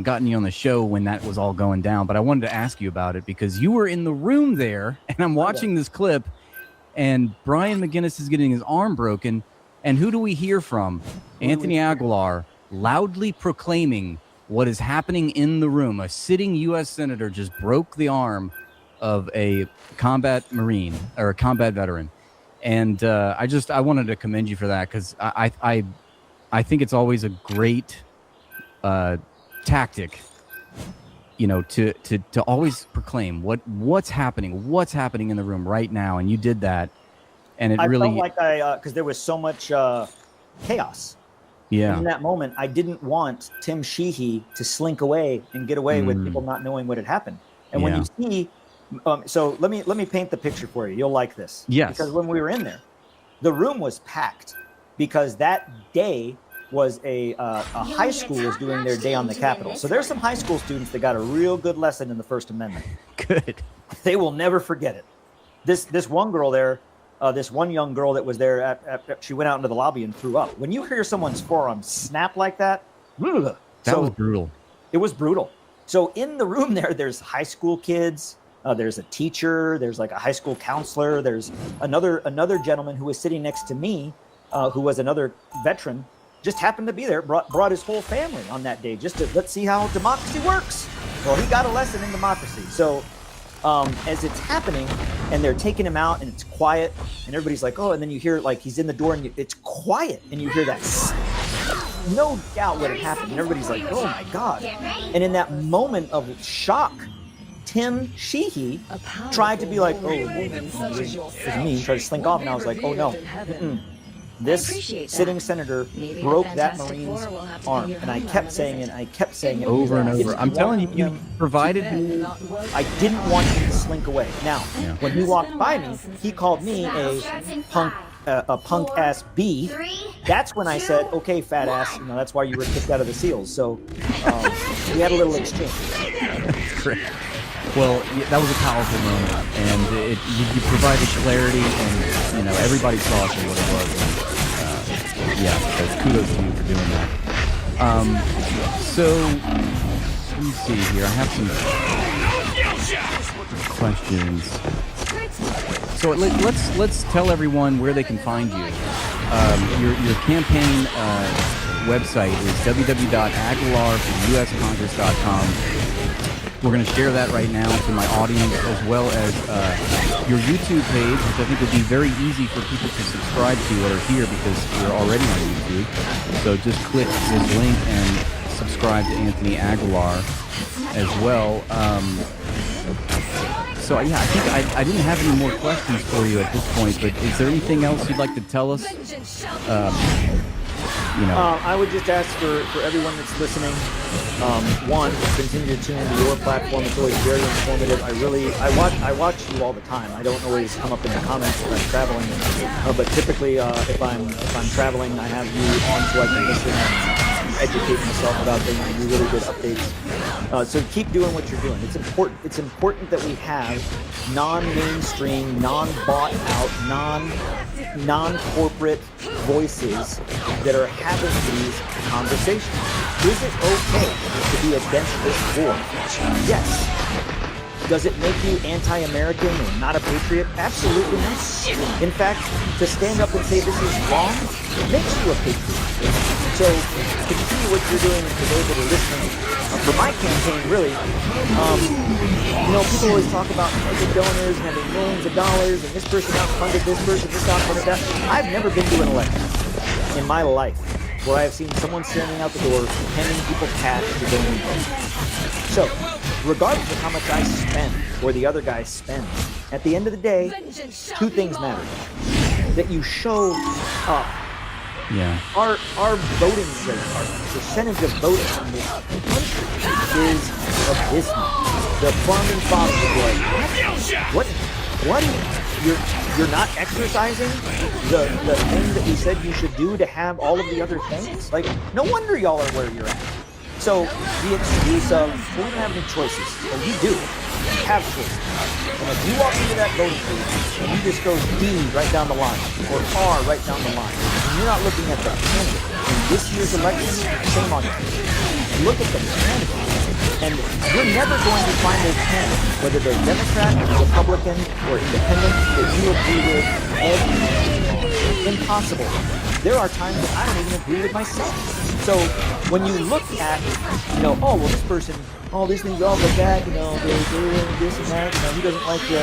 gotten you on the show when that was all going down, but I wanted to ask you about it because you were in the room there, and I'm watching this clip, and Brian McGinnis is getting his arm broken, and who do we hear from? Anthony Aguilar loudly proclaiming what is happening in the room. A sitting U.S. senator just broke the arm of a combat Marine or a combat veteran. And I wanted to commend you for that because I think it's always a great tactic, to always proclaim what's happening in the room right now. And you did that. And I felt like because there was so much chaos. Yeah. In that moment, I didn't want Tim Sheehy to slink away and get away with people not knowing what had happened. And when you see, so let me paint the picture for you. You'll like this. Yes. Because when we were in there, the room was packed because that day was a high school was doing their day on the Capitol. So there's some high school students that got a real good lesson in the First Amendment. Good. They will never forget it. This one girl there, this one young girl that was there, she went out into the lobby and threw up. When you hear someone's forearm snap like that, that was brutal. It was brutal. So in the room there's high school kids, there's a teacher, there's like a high school counselor, there's another gentleman who was sitting next to me, who was another veteran, just happened to be there, brought his whole family on that day just to let's see how democracy works. Well, he got a lesson in democracy. So as it's happening and they're taking him out and it's quiet and everybody's like, oh, and then you hear like he's in the door and it's quiet and you hear that. No doubt what had happened. And everybody's like, oh my God. And in that moment of shock, Tim Sheehy tried to be like, oh, it's me, tried to slink off. And I was like, oh no. This sitting senator broke that Marine's arm. And I kept saying it over and over. I'm telling you, you provided. I didn't want him to slink away. Now, when he walked by me, he called me a punk ass B. That's when I said, okay, fat ass, that's why you were kicked out of the SEALs. So we had a little exchange. That's great. Well, that was a powerful moment, and you provided clarity, and everybody saw what it was. So kudos to you for doing that. So let me see here. I have some questions. So let's tell everyone where they can find you. Your campaign website is www.aguilarforuScongress.com. We're going to share that right now to my audience, as well as your YouTube page, which I think would be very easy for people to subscribe to that are here because you're already on YouTube. So just click this link and subscribe to Anthony Aguilar as well. So yeah, I think I didn't have any more questions for you at this point, but is there anything else you'd like to tell us? I would just ask for everyone that's listening, one, continue to tune into your platform. It's always very informative. I watch you all the time. I don't always come up in the comments when I'm traveling, but typically if I'm traveling, I have you on so I can listen and educate myself about things and do really good updates. So keep doing what you're doing. It's important. It's important that we have non-mainstream, non-bought out, non-corporate voices that are having these conversations. Is it okay to be against this war? Yes. Does it make you anti-American or not a patriot? Absolutely not. In fact, to stand up and say this is wrong makes you a patriot. So continue what you're doing for those that are listening. For my campaign, really, people always talk about mega donors and having millions of dollars, and this person outfunded this person, this outfunded that. I've never been to an election in my life where I have seen someone standing out the door handing people cash to donate vote. So, regardless of how much I spend or the other guy spends, at the end of the day, two things matter. That you show up. Yeah. Our voting rate, our percentage of voters in this country is abysmal. The farming fathers are like, what? You're not exercising the thing that we said you should do to have all of the other things? Like, no wonder y'all are where you're at. So the excuse of, we don't have any choices, well, you do. You have choices. And if you walk into that voting booth and you just go D right down the line, or R right down the line, and you're not looking at the candidate in this year's election, shame on you. Look at the candidate. And you're never going to find a candidate, whether they're Democrat, Republican, or Independent, that you agree with every day. Impossible. There are times that I don't even agree with myself. So when you look at, oh, well, this person, oh, these things all like that, they're this and that, he doesn't like the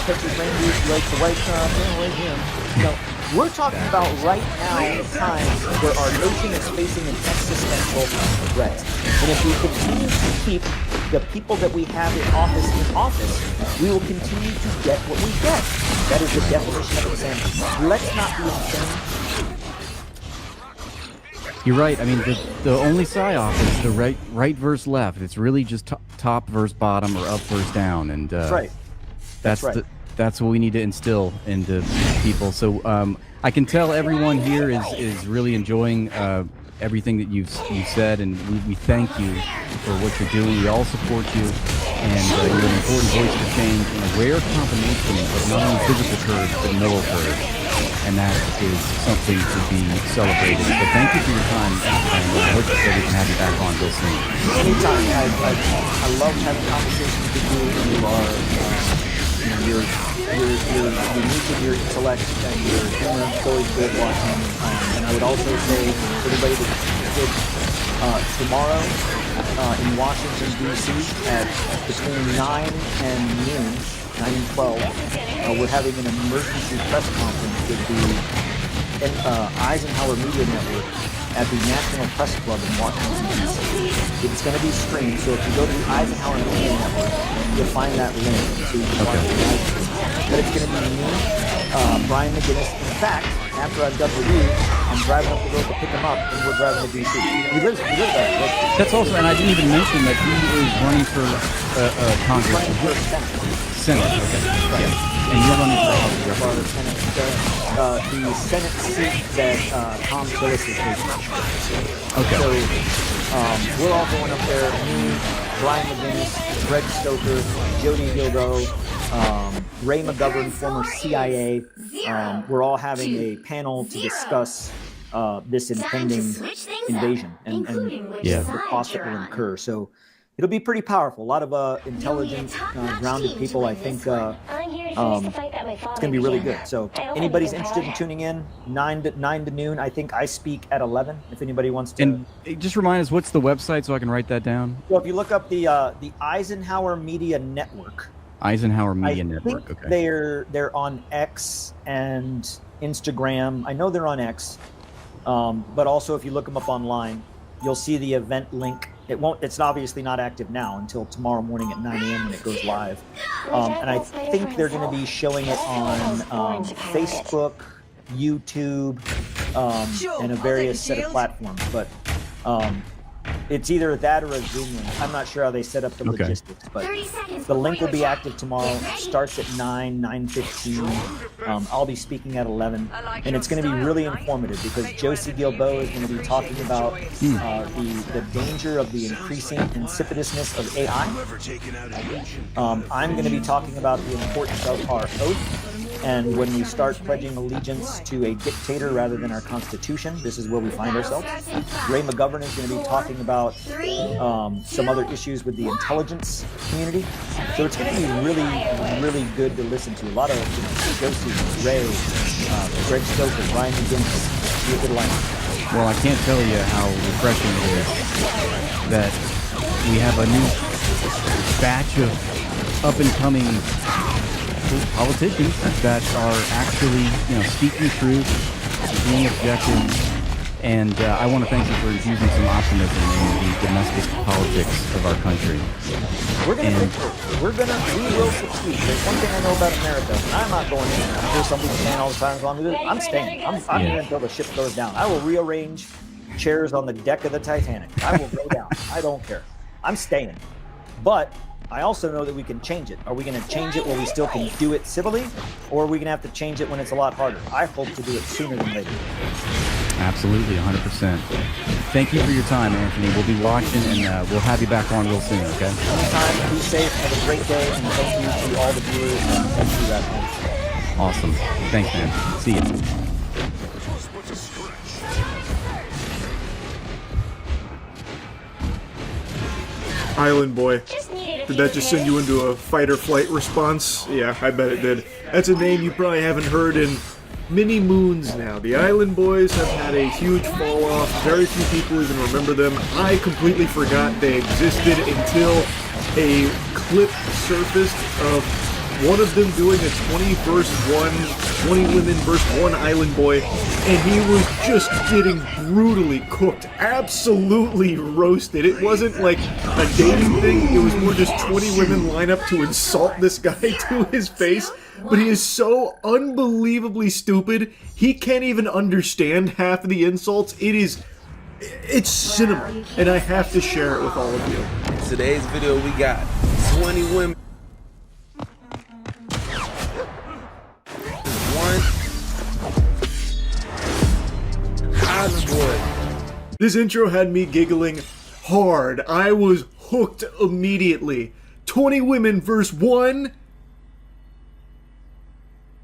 Texas Rangers, he likes the White Sox, I don't like him. We're talking about right now times where our nation is facing an existential threat. And if we continue to keep the people that we have in office, we will continue to get what we get. That is the definition of insanity. Let's not be insane. You're right. I mean, the only psyop is the right versus left. It's really just top versus bottom or up versus down, and that's right. That's what we need to instill into people. So I can tell everyone here is really enjoying everything that you've said, and we thank you for what you're doing. We all support you, and you're an important voice for change in a rare combination of not only physical courage but moral courage, and that is something to be celebrated. But thank you for your time, and I hope that we can have you back on real soon. Anytime. I love having conversations with you. You are you're unique in your intellect and your humor. It's always good watching. And I would also say everybody that tomorrow in Washington, D.C. at between 9 and noon, 9 and 12, we're having an emergency press conference with the Eisenhower Media Network at the National Press Club in Washington, D.C. It's going to be streamed, so if you go to the Eisenhower Media Network, you'll find that link so you can watch it live. But it's going to be me, Brian McGinnis. In fact, after I'm done with you, I'm driving up the road to pick him up, and we're driving to D.C. He lives there. That's also, and I didn't even mention that he is running for Congress. He's running for Senate, okay. Right. Yeah. And you're running for the Senate. The Senate seat that Tom Tillis is taking. Okay. So we're all going up there. Me, Brian McGinnis, Greg Stoker, Jody Gilbo, Ray McGovern, former CIA. We're all having a panel to discuss this impending invasion and the cost that will incur. So it'll be pretty powerful. A lot of intelligent, grounded people. I think it's going to be really good. So anybody's interested in tuning in, 9 to noon. I think I speak at 11. If anybody wants to. And just remind us, what's the website so I can write that down? Well, if you look up the Eisenhower Media Network. Eisenhower Media I Network. think Okay. They're on X and Instagram. I know they're on X, but also if you look them up online, you'll see the event link. It's obviously not active now until tomorrow morning at 9 a.m. when it goes live. And I think they're going to be showing it on Facebook, YouTube, and a various set of platforms. But it's either that or a Zoom link. I'm not sure how they set up the logistics, but the link will be active tomorrow. It starts at 9:15. I'll be speaking at 11, and it's going to be really informative because Josie Gilbo is going to be talking about the danger of the increasing insipidness of AI. I'm going to be talking about the importance of our oath. And when we start pledging allegiance to a dictator rather than our Constitution, this is where we find ourselves. Ray McGovern is going to be talking about some other issues with the intelligence community. So it's going to be really, really good to listen to. A lot of Josie, Ray, Greg Stoker, Ryan McGinnis. Be a good lineup. Well, I can't tell you how refreshing it is that we have a new batch of up-and-coming politicians that are actually, speaking truth, being objective, and I want to thank you for infusing some optimism in the domestic politics of our country. We will succeed. There's one thing I know about America. I'm not going in. I hear some people saying all the time, I'm staying. I'm here until the ship goes down. I will rearrange chairs on the deck of the Titanic. I will go down. I don't care. I'm staying. But I also know that we can change it. Are we going to change it where we still can do it civilly, or are we going to have to change it when it's a lot harder? I hope to do it sooner than later. Absolutely, 100%. Thank you for your time, Anthony. We'll be watching, and we'll have you back on real soon, okay? Anytime. Be safe. Have a great day, and thank you to all the viewers and thank you at home. Awesome. Thanks, man. See you. Island Boy. Did that just send you into a fight or flight response? Yeah, I bet it did. That's a name you probably haven't heard in many moons now. The Island Boys have had a huge fall off. Very few people even remember them. I completely forgot they existed until a clip surfaced of one of them doing a 20 women versus one Island Boy, and he was just getting brutally cooked, absolutely roasted. It wasn't like a dating thing, it was more just 20 women line up to insult this guy to his face, but he is so unbelievably stupid, he can't even understand half of the insults. It's cinema, and I have to share it with all of you. Today's video we got 20 women. Island Boy. This intro had me giggling hard. I was hooked immediately. 20 women versus one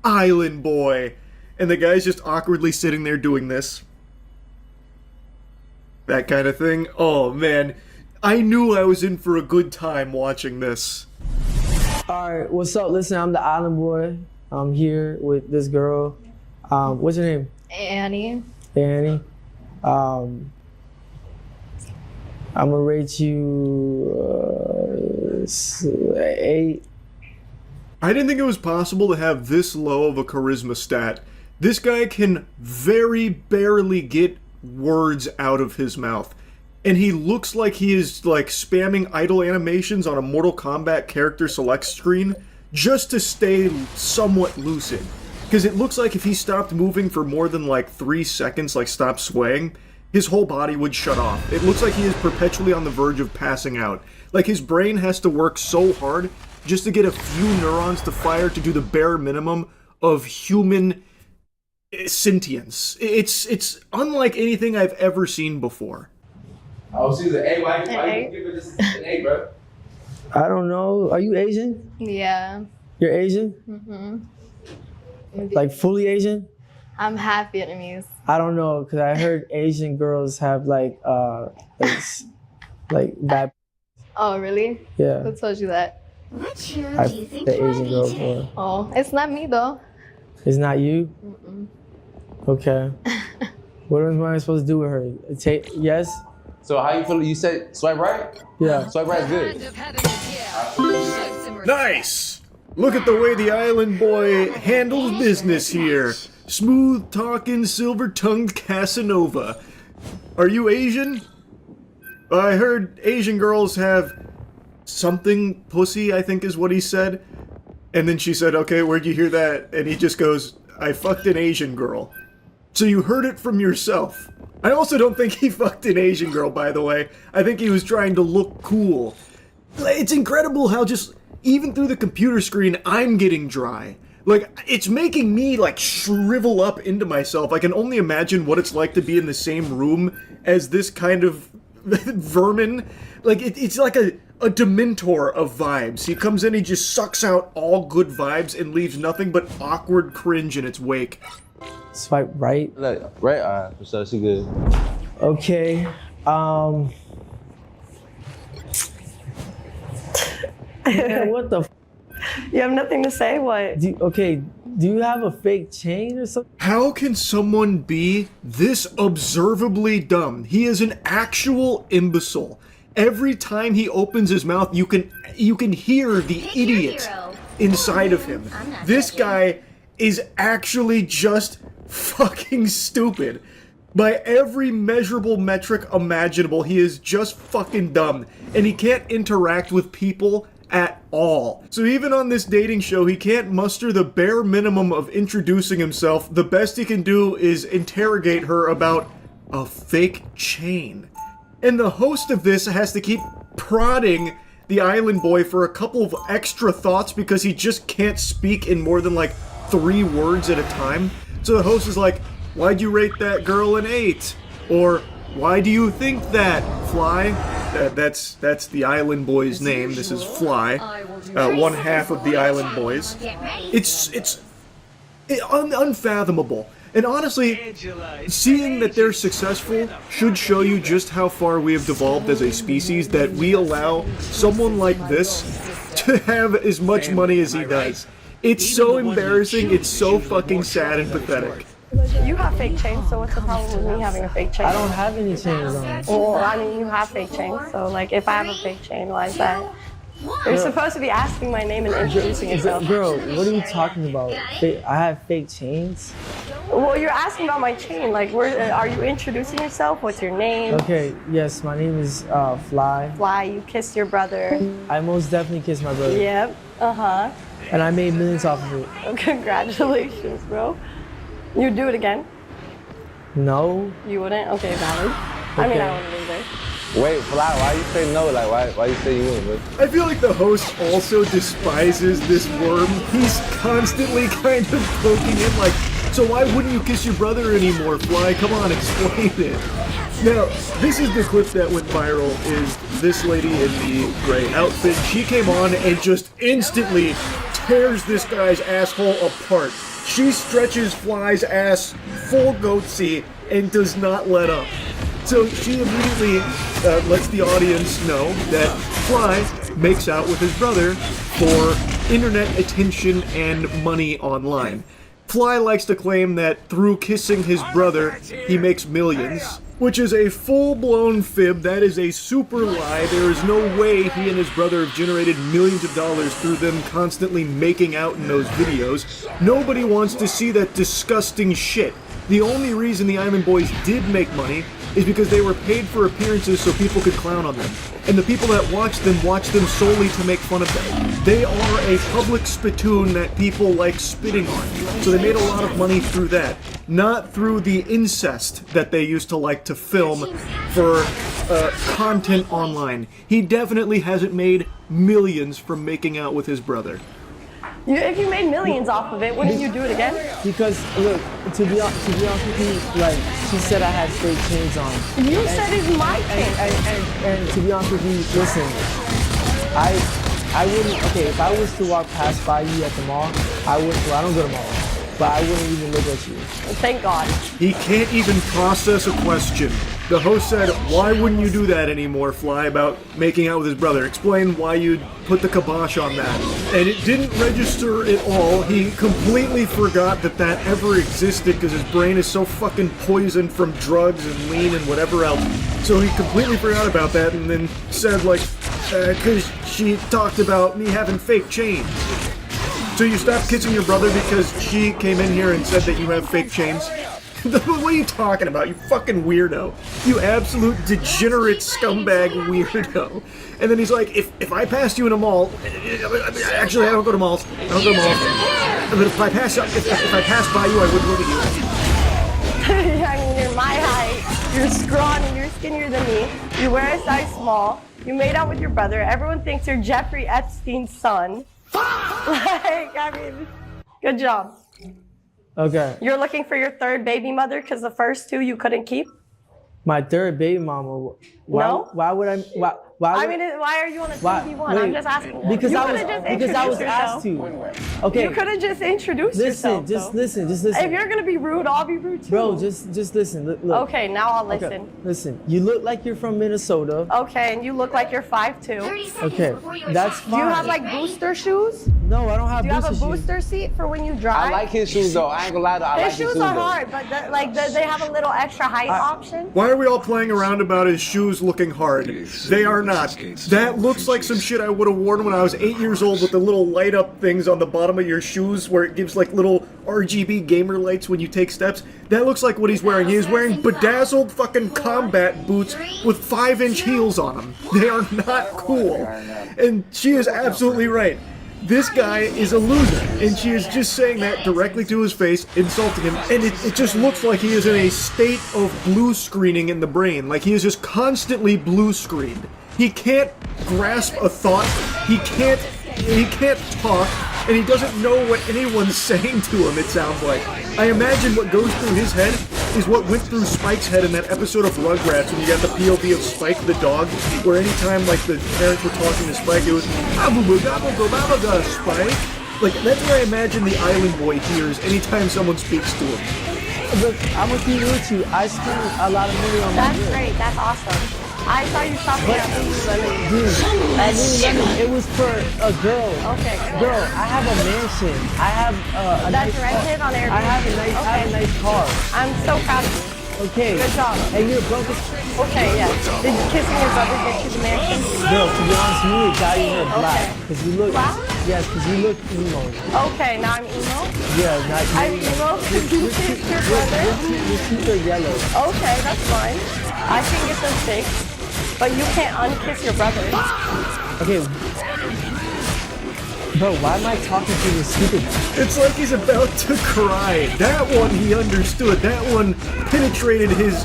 Island Boy. And the guy's just awkwardly sitting there doing this. That kind of thing. Oh man, I knew I was in for a good time watching this. Alright, what's up? Listen, I'm the Island Boy. I'm here with this girl. What's her name? Annie. Annie. I'm gonna rate you 8. I didn't think it was possible to have this low of a charisma stat. This guy can very barely get words out of his mouth. And he looks like he is like spamming idle animations on a Mortal Kombat character select screen just to stay somewhat lucid. Because it looks like if he stopped moving for more than like 3 seconds, like stopped swaying, his whole body would shut off. It looks like he is perpetually on the verge of passing out. Like his brain has to work so hard just to get a few neurons to fire to do the bare minimum of human sentience. It's unlike anything I've ever seen before. Oh, she's an A. Why you give her this an A, bro? I don't know. Are you Asian? Yeah. You're Asian? Mm-hmm. Like fully Asian? I'm half Vietnamese. I don't know, because I heard Asian girls have like bad. Oh, really? Yeah. Who told you that? I've the Asian girl before. Oh, it's not me though. It's not you? Mm-mm. Okay. What am I supposed to do with her? Yes? So how you feel? You said swipe right? Yeah. Swipe right is good. Nice! Look at the way the Island Boy handles business here. Smooth talking, silver tongued Casanova. Are you Asian? I heard Asian girls have something pussy, I think is what he said. And then she said, okay, where'd you hear that? And he just goes, I fucked an Asian girl. So you heard it from yourself. I also don't think he fucked an Asian girl, by the way. I think he was trying to look cool. It's incredible how just, even through the computer screen, I'm getting dry. Like, it's making me, like, shrivel up into myself. I can only imagine what it's like to be in the same room as this kind of vermin. Like, it's like a a dementor of vibes. He comes in, he just sucks out all good vibes and leaves nothing but awkward cringe in its wake. Swipe right. Like, right? Alright, so she good. Okay. Man, what the? You have nothing to say? What? Do you have a fake chain or something? How can someone be this observably dumb? He is an actual imbecile. Every time he opens his mouth, you can hear the idiot inside of him. This guy is actually just fucking stupid. By every measurable metric imaginable, he is just fucking dumb. And he can't interact with people at all. So even on this dating show, he can't muster the bare minimum of introducing himself. The best he can do is interrogate her about a fake chain. And the host of this has to keep prodding the island boy for a couple of extra thoughts because he just can't speak in more than like 3 words at a time. So the host is like, "Why'd you rate that girl an 8?" Or, "Why do you think that, Fly?" That's the island boy's name. This is Fly, one half of the island boys. It's unfathomable. And honestly, seeing that they're successful should show you just how far we have devolved as a species, that we allow someone like this to have as much money as he does. It's so embarrassing, it's so fucking sad and pathetic. You have fake chains, so what's the problem with me having a fake chain? I don't have any chains on. Well, I mean, you have fake chains, so like, if I have a fake chain, why is that? You're supposed to be asking my name and introducing yourself. Girl, what are you talking about? I have fake chains? Well, you're asking about my chain. Like, are you introducing yourself? What's your name? Okay, yes, my name is Fly. Fly, you kissed your brother. I most definitely kissed my brother. Yep, uh-huh. And I made millions off of it. Oh, congratulations, bro. You'd do it again? No. You wouldn't? Okay, valid. I mean, I wouldn't either. Wait, Fly, why you say no? Like, why you say you wouldn't? I feel like the host also despises this worm. He's constantly kind of poking him like, "So why wouldn't you kiss your brother anymore, Fly? Come on, explain it." Now, this is the clip that went viral, is this lady in the gray outfit. She came on and just instantly tears this guy's asshole apart. She stretches Fly's ass full goatsy and does not let up. So she immediately lets the audience know that Fly makes out with his brother for internet attention and money online. Fly likes to claim that through kissing his brother, he makes millions, which is a full-blown fib. That is a super lie. There is no way he and his brother have generated millions of dollars through them constantly making out in those videos. Nobody wants to see that disgusting shit. The only reason the Island Boys did make money is because they were paid for appearances so people could clown on them. And the people that watch them solely to make fun of them. They are a public spittoon that people like spitting on. So they made a lot of money through that. Not through the incest that they used to like to film for content online. He definitely hasn't made millions from making out with his brother. If you made millions off of it, wouldn't you do it again? Because, look, to be honest with you, like, she said I had fake chains on. You said it's my chain. And to be honest with you, listen, I wouldn't, okay, if I was to walk past by you at the mall, I wouldn't, well, I don't go to malls, but I wouldn't even look at you. Thank God. He can't even process a question. The host said, "Why wouldn't you do that anymore, Fly, about making out with his brother? Explain why you'd put the kibosh on that." And it didn't register at all. He completely forgot that that ever existed because his brain is so fucking poisoned from drugs and lean and whatever else. So he completely forgot about that and then said, like, because she talked about me having fake chains. So you stopped kissing your brother because she came in here and said that you have fake chains? What are you talking about, you fucking weirdo? You absolute degenerate scumbag weirdo. And then he's like, if I passed you in a mall, actually I don't go to malls, but if I pass by you, I wouldn't look at you. I mean, you're my height, you're scrawny, you're skinnier than me, you wear a size small, you made out with your brother, everyone thinks you're Jeffrey Epstein's son. Like, I mean, good job. Okay. You're looking for your third baby mother because the first two you couldn't keep? My third baby mama. No? Why Why? I mean, why are you on a Why? 2v1? I'm Wait, just asking. Because you I was could've just because I was introduced asked yourself. to. Okay. You could have just introduced yourself. Just though. listen. If you're gonna be rude, I'll be rude too. Bro, just listen. Look. Okay, now I'll listen. Okay, listen. You look like you're from Minnesota. Okay, and you look like you're 5'2". Okay, that's fine. Do you have like booster shoes? No, I don't have Do you have a booster shoes. booster seat for when you drive? I like his shoes though. I ain't gonna lie though. I like His his shoes shoes are though. hard, but they have a little extra height option. Why are we all playing around about his shoes looking hard? They are not. That looks like some shit I would have worn when I was 8 years old with the little light up things on the bottom of your shoes where it gives like little RGB gamer lights when you take steps. That looks like what he's wearing. He is wearing bedazzled fucking combat boots with 5-inch heels on them. They are not cool. And she is absolutely right. This guy is a loser, and she is just saying that directly to his face, insulting him, and it just looks like he is in a state of blue screening in the brain, like he is just constantly blue screened. He can't grasp a thought, he can't talk, and he doesn't know what anyone's saying to him, it sounds like. I imagine what goes through his head is what went through Spike's head in that episode of Rugrats when you got the POV of Spike the dog, where anytime like the parents were talking to Spike, it was "Babuga, Spike." Like that's what I imagine the Island Boy hears anytime someone speaks to him. Look, I'm gonna keep it with you. I spend a lot of money on my That's gear. great. That's awesome. I saw you shopping at Lululemon. Dude, at Lululemon, it was for a girl. Okay. Girl, I have a mansion. I have a That's nice rented car. on Airbnb. I have a nice car. I'm so proud of you. Okay. Good job. And you're broke as Okay, yeah. Did kissing your brother get you the mansion? girl. To be honest, you would dye your hair black Okay. because you look. Black? Yes, because you look emo. Okay, now I'm emo. Yeah, not I'm emo because you kissed your brother. Your teeth are yellow. Okay, that's fine. I can get them fixed. But you can't unkiss your brother. Okay. Bro, why am I talking to this stupid? It's like he's about to cry. That one he understood. That one penetrated his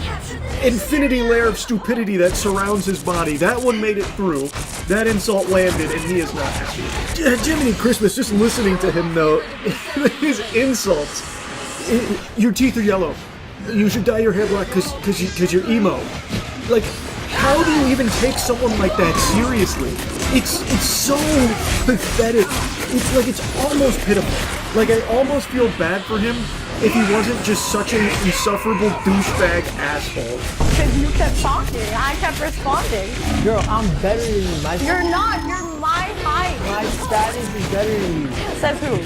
infinity layer of stupidity that surrounds his body. That one made it through. That insult landed, and he is not happy. Jiminy Christmas, just listening to him though, his insults. Your teeth are yellow. You should dye your hair black because you're emo. Like, how do you even take someone like that seriously? It's so pathetic. It's like it's almost pitiful. Like I almost feel bad for him if he wasn't just such an insufferable douchebag asshole. Because you kept talking. I kept responding. Girl, I'm better than you. You're not. You're my height. My status is better than you. Says who?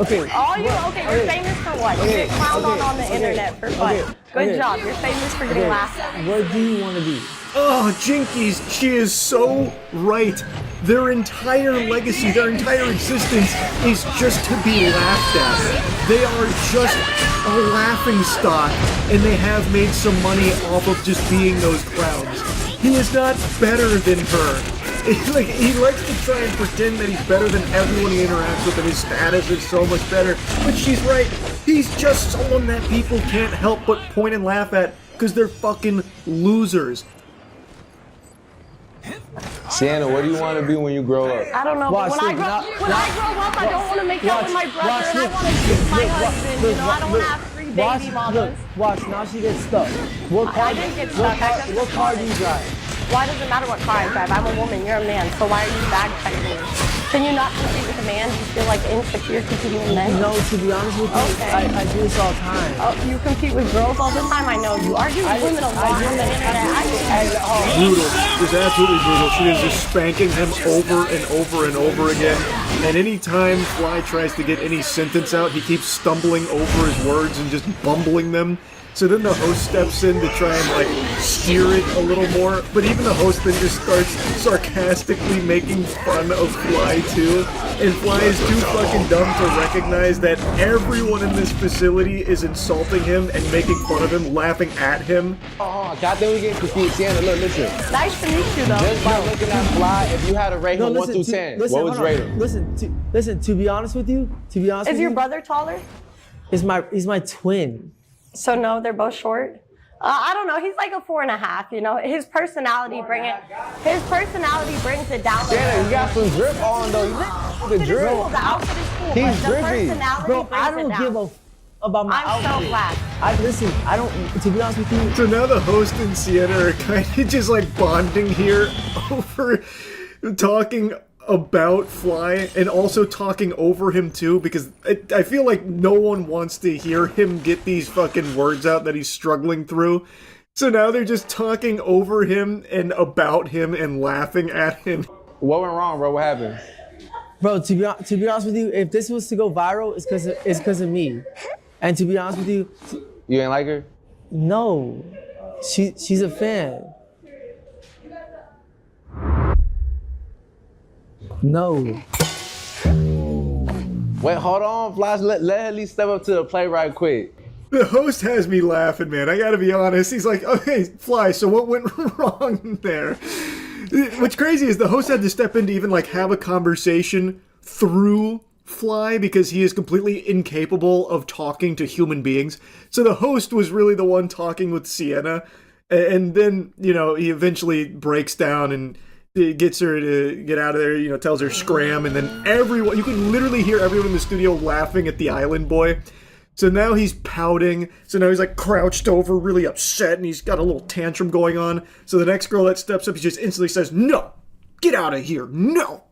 Okay. All you, you're famous for what? You get clowned on the internet for fun. Good job. You're famous for getting laughed at. What do you want to be? Oh, Jinkies, she is so right. Their entire legacy, their entire existence is just to be laughed at. They are just a laughing stock, and they have made some money off of just being those clowns. He is not better than her. Like, he likes to try and pretend that he's better than everyone he interacts with, and his status is so much better. But she's right. He's just someone that people can't help but point and laugh at because they're fucking losers. Sienna, what do you want to be when you grow up? I don't know. Watch But when I this, grow now- up, I don't want to make out with my brother, and I want to kiss my husband. You know, I don't want to have 3 baby mamas. Watch, now she gets stuck. What car, I didn't get stuck. I just- what car do you drive? Why does it matter what car I drive? I'm a woman. You're a man. So why are you bag checking me? Can you not compete with a man? Do you feel like insecure competing with men? No, to be honest with you, Okay. I do this all the time. Oh, you compete with girls all the time? I know you argue with women a lot on the internet. Brutal. Just absolutely brutal. She is just spanking him over and over and over again. And anytime Fly tries to get any sentence out, he keeps stumbling over his words and just bumbling them. So then the host steps in to try and like steer it a little more, but even the host then just starts sarcastically making fun of Fly too. And Fly is too fucking dumb to recognize that everyone in this facility is insulting him and making fun of him, laughing at him. I think we get confused. Sienna, look, listen. Nice to meet you, though. Just by looking at Fly, if you had to rate him 1 through 10, what would you rate him? Listen, to be honest with you, Is your brother taller? he's my twin. So no, they're both short. I don't know. He's like a 4.5. You know, his personality brings it down. Sienna, you got some drip on though. The The drip. outfit is cool. He's but the drippy. personality Bro, brings I it don't down. give a about my I'm so outfit. black. Listen, I don't, to be honest with you, So now the host and Sienna are kind of just like bonding here over talking about Fly and also talking over him too, because I feel like no one wants to hear him get these fucking words out that he's struggling through. So now they're just talking over him and about him and laughing at him. What went wrong, bro? What happened? bro, to be honest with you, if this was to go viral, it's because of me. And to be honest with you, You ain't like her? no, she's a fan. No. Wait, hold on, Flash. Let her at least step up to the plate right quick. The host has me laughing, man. I gotta be honest. He's like, okay, Fly, so what went wrong there? What's crazy is the host had to step in to even like have a conversation through Fly because he is completely incapable of talking to human beings. So the host was really the one talking with Sienna. And then, you know, he eventually breaks down and gets her to get out of there, you know, tells her scram. And then everyone, you can literally hear everyone in the studio laughing at the island boy. So now he's pouting. So now he's like crouched over, really upset, and he's got a little tantrum going on. So the next girl that steps up, he just instantly says, "No! Get out of here! No!"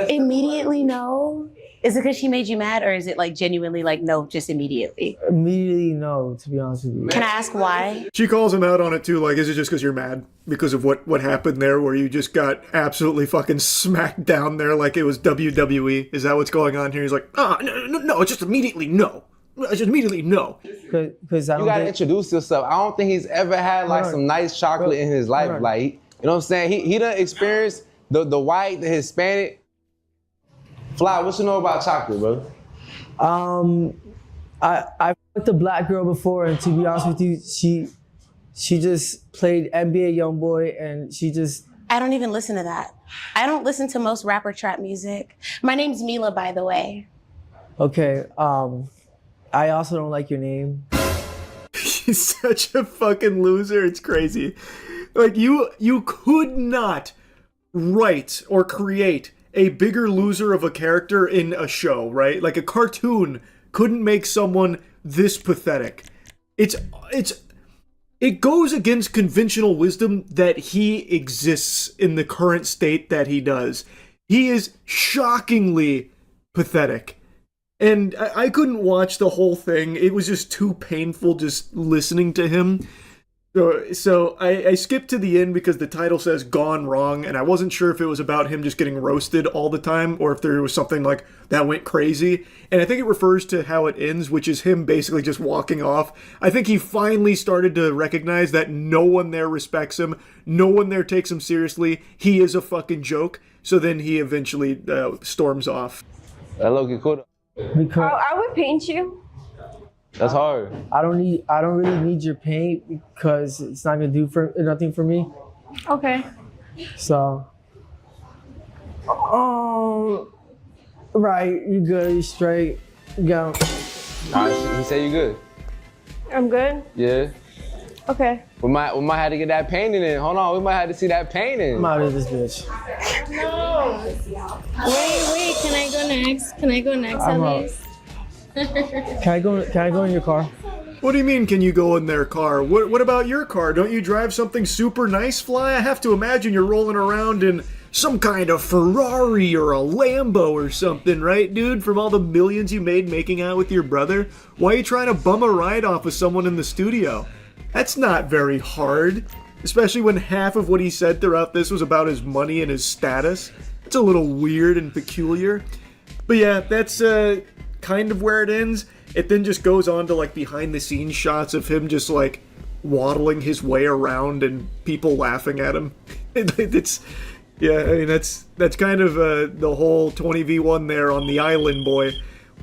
Immediately no? Is it because she made you mad, or is it like genuinely like no, just immediately? Immediately no, to be honest with you. Can I ask why? She calls him out on it too, like, is it just because you're mad? Because of what happened there, where you just got absolutely fucking smacked down there like it was WWE? Is that what's going on here? He's like, no, it's just immediately no. Just immediately no. Because I You don't gotta think, introduce yourself. I don't think he's ever had like Hold on. some nice chocolate Bro, in his life. hold on. Like, you know what I'm saying? He done experienced the white, the Hispanic. Fly, what you know about chocolate, bro? I fucked a black girl before, and to be honest with you, she just played NBA YoungBoy, and she just. I don't even listen to that. I don't listen to most rapper trap music. My name's Mila, by the way. Okay, I also don't like your name. He's such a fucking loser. It's crazy. Like, you could not write or create a bigger loser of a character in a show, right? Like a cartoon couldn't make someone this pathetic. It goes against conventional wisdom that he exists in the current state that he does. He is shockingly pathetic. And I couldn't watch the whole thing. It was just too painful just listening to him. So I skipped to the end because the title says Gone Wrong, and I wasn't sure if it was about him just getting roasted all the time or if there was something like that went crazy. And I think it refers to how it ends, which is him basically just walking off. I think he finally started to recognize that no one there respects him. No one there takes him seriously. He is a fucking joke. So then he eventually storms off. That Loki cool. Because I would paint you. That's hard. I don't really need your paint because it's not gonna do nothing for me. Okay. So, right, you good, you straight, you go. All right, he said you good. I'm good. Yeah. Okay. We might have to get that painting in. Hold on, we might have to see that painting. I'm out of this bitch. Wait, can I go next? Can I go next I'm at out. least? Can I go in your car? What do you mean, can you go in their car? What about your car? Don't you drive something super nice, Fly? I have to imagine you're rolling around in some kind of Ferrari or a Lambo or something, right, dude? From all the millions you made making out with your brother? Why are you trying to bum a ride off of someone in the studio? That's not very hard. Especially when half of what he said throughout this was about his money and his status. It's a little weird and peculiar. But yeah, that's kind of where it ends. It then just goes on to like behind the scenes shots of him just like waddling his way around and people laughing at him. It's yeah, I mean that's kind of the whole 20v1 there on the island boy.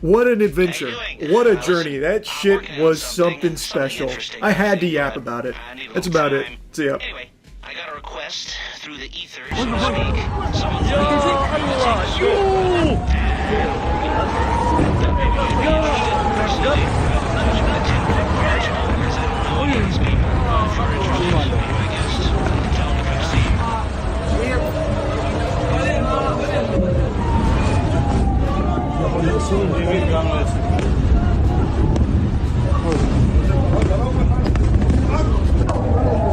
What an adventure. What a journey. That shit was something special. I had to yap about it. That's about it. See ya. Anyway, I got a request through the ether, so to speak.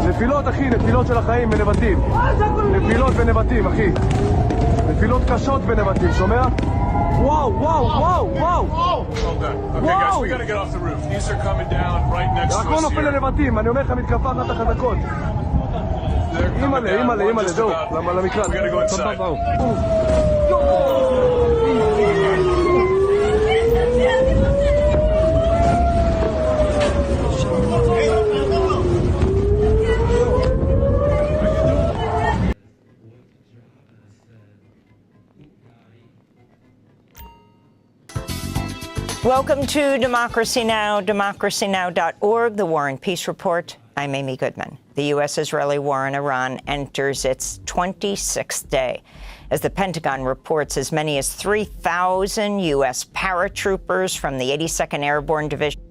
נפילות, אחי, נפילות של החיים בנבטים. נפילות בנבטים, אחי. נפילות קשות בנבטים, שומע? וואו, וואו, וואו, וואו! Okay, guys, we gotta get off the roof. These are coming down right next to us here. הכל נופל לנבטים, אני אומר לך, מתקפה אחת החזקות. אימא'לה, זהו, למקלט. We gotta go inside. Welcome to Democracy Now!, democracynow.org, the War and Peace Report. I'm Amy Goodman. The U.S.-Israeli war in Iran enters its 26th day. As the Pentagon reports, as many as 3,000 U.S. paratroopers from the 82nd Airborne Division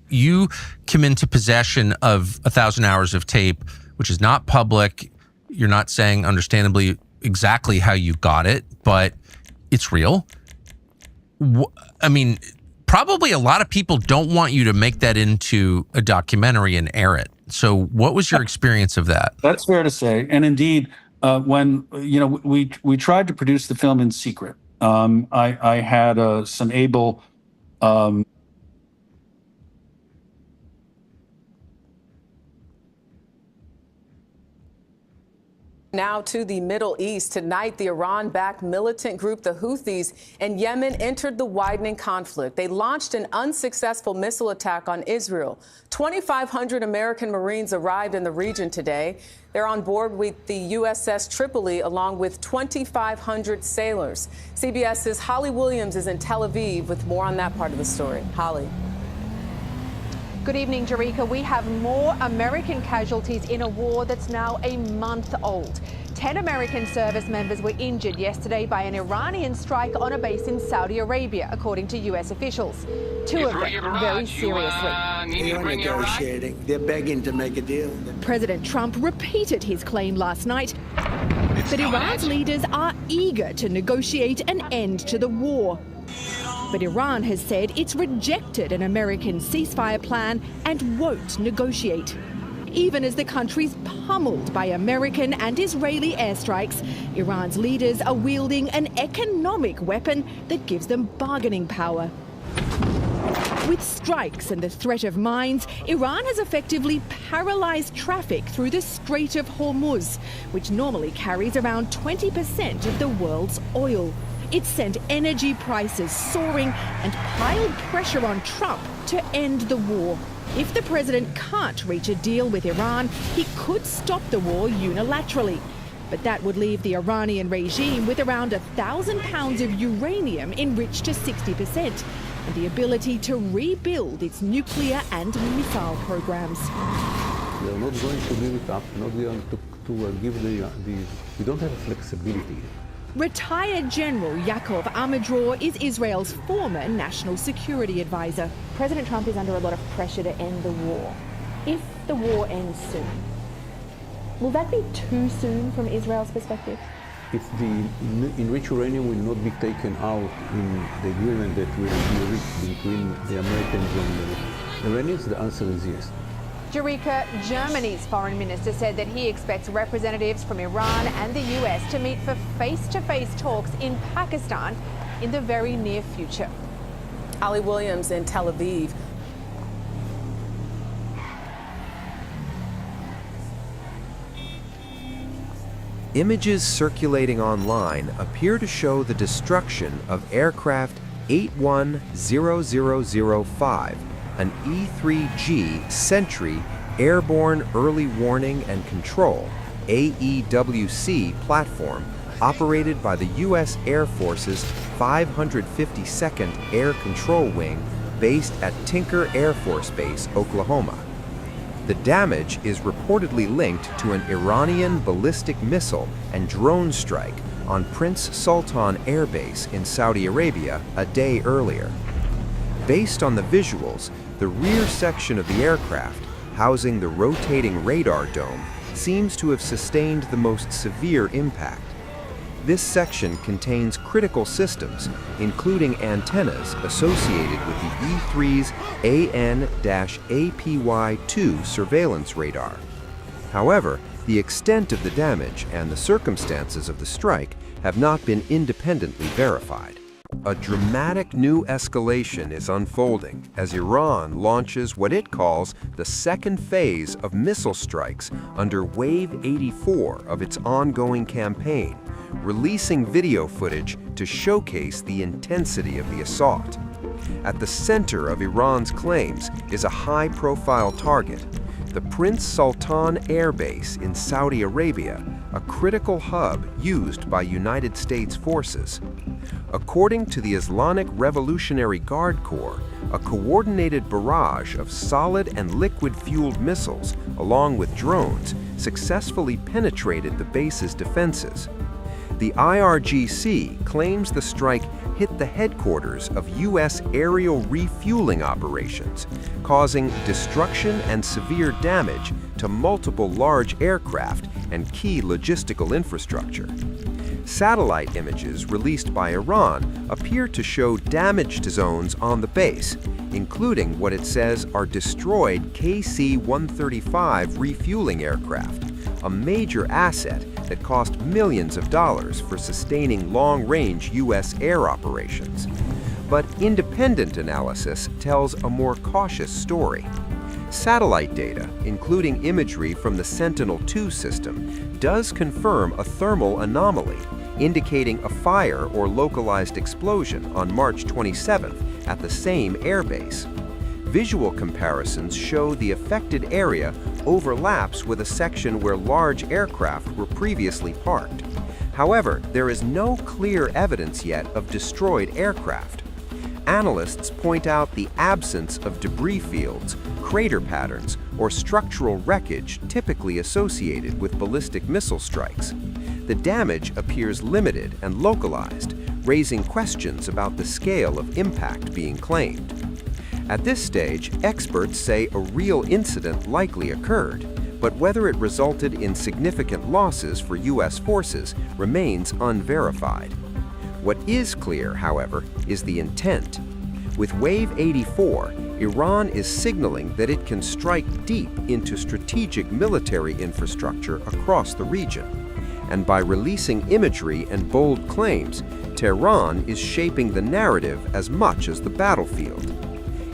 you come into possession of 1,000 hours of tape, which is not public. You're not saying, understandably, exactly how you got it, but it's real. I mean, probably a lot of people don't want you to make that into a documentary and air it. So what was your experience of that? That's fair to say. And indeed, when we tried to produce the film in secret, I had some able Now to the Middle East. Tonight, the Iran-backed militant group, the Houthis, in Yemen entered the widening conflict. They launched an unsuccessful missile attack on Israel. 2,500 American Marines arrived in the region today. They're on board with the USS Tripoli, along with 2,500 sailors. CBS's Holly Williams is in Tel Aviv with more on that part of the story. Holly. Good evening, Jerika. We have more American casualties in a war that's now a month old. 10 American service members were injured yesterday by an Iranian strike on a base in Saudi Arabia, according to U.S. officials. Two of them very seriously. They're negotiating. They're begging to make a deal. President Trump repeated his claim last night that Iran's leaders are eager to negotiate an end to the war. But Iran has said it's rejected an American ceasefire plan and won't negotiate. Even as the country's pummeled by American and Israeli airstrikes, Iran's leaders are wielding an economic weapon that gives them bargaining power. With strikes and the threat of mines, Iran has effectively paralyzed traffic through the Strait of Hormuz, which normally carries around 20% of the world's oil. It's sent energy prices soaring and piled pressure on Trump to end the war. If the president can't reach a deal with Iran, he could stop the war unilaterally. But that would leave the Iranian regime with around 1,000 pounds of uranium enriched to 60% and the ability to rebuild its nuclear and missile programs. They're not going to give it up, not going to give we don't have flexibility. Retired General Yaakov Amadror is Israel's former national security advisor. President Trump is under a lot of pressure to end the war. If the war ends soon, will that be too soon from Israel's perspective? If the enriched uranium will not be taken out in the agreement that will be reached between the Americans and the Iranians, the answer is yes. Jerika, Germany's foreign minister said that he expects representatives from Iran and the US to meet for face-to-face talks in Pakistan in the very near future. Ali Williams in Tel Aviv. Images circulating online appear to show the destruction of aircraft 810005, an E-3G Sentry Airborne Early Warning and Control AEWC platform operated by the U.S. Air Force's 552nd Air Control Wing based at Tinker Air Force Base, Oklahoma. The damage is reportedly linked to an Iranian ballistic missile and drone strike on Prince Sultan Air Base in Saudi Arabia a day earlier. Based on the visuals, the rear section of the aircraft, housing the rotating radar dome, seems to have sustained the most severe impact. This section contains critical systems, including antennas associated with the E-3's AN-APY-2 surveillance radar. However, the extent of the damage and the circumstances of the strike have not been independently verified. A dramatic new escalation is unfolding as Iran launches what it calls the second phase of missile strikes under Wave 84 of its ongoing campaign, releasing video footage to showcase the intensity of the assault. At the center of Iran's claims is a high-profile target, the Prince Sultan Air Base in Saudi Arabia, a critical hub used by United States forces. According to the Islamic Revolutionary Guard Corps, a coordinated barrage of solid and liquid-fueled missiles, along with drones, successfully penetrated the base's defenses. The IRGC claims the strike hit the headquarters of U.S. aerial refueling operations, causing destruction and severe damage to multiple large aircraft and key logistical infrastructure. Satellite images released by Iran appear to show damaged zones on the base, including what it says are destroyed KC-135 refueling aircraft, a major asset that cost millions of dollars for sustaining long-range U.S. air operations. But independent analysis tells a more cautious story. Satellite data, including imagery from the Sentinel-2 system, does confirm a thermal anomaly, indicating a fire or localized explosion on March 27th at the same airbase. Visual comparisons show the affected area overlaps with a section where large aircraft were previously parked. However, there is no clear evidence yet of destroyed aircraft. Analysts point out the absence of debris fields, crater patterns or structural wreckage typically associated with ballistic missile strikes. The damage appears limited and localized, raising questions about the scale of impact being claimed. At this stage, experts say a real incident likely occurred, but whether it resulted in significant losses for U.S. forces remains unverified. What is clear, however, is the intent. With Wave 84, Iran is signaling that it can strike deep into strategic military infrastructure across the region. And by releasing imagery and bold claims, Tehran is shaping the narrative as much as the battlefield.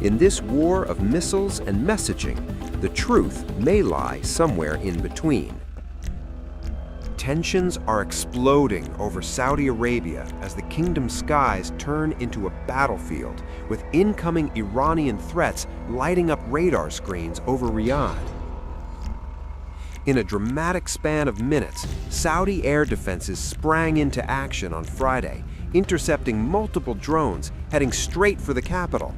In this war of missiles and messaging, the truth may lie somewhere in between. Tensions are exploding over Saudi Arabia as the kingdom's skies turn into a battlefield, with incoming Iranian threats lighting up radar screens over Riyadh. In a dramatic span of minutes, Saudi air defenses sprang into action on Friday, intercepting multiple drones heading straight for the capital.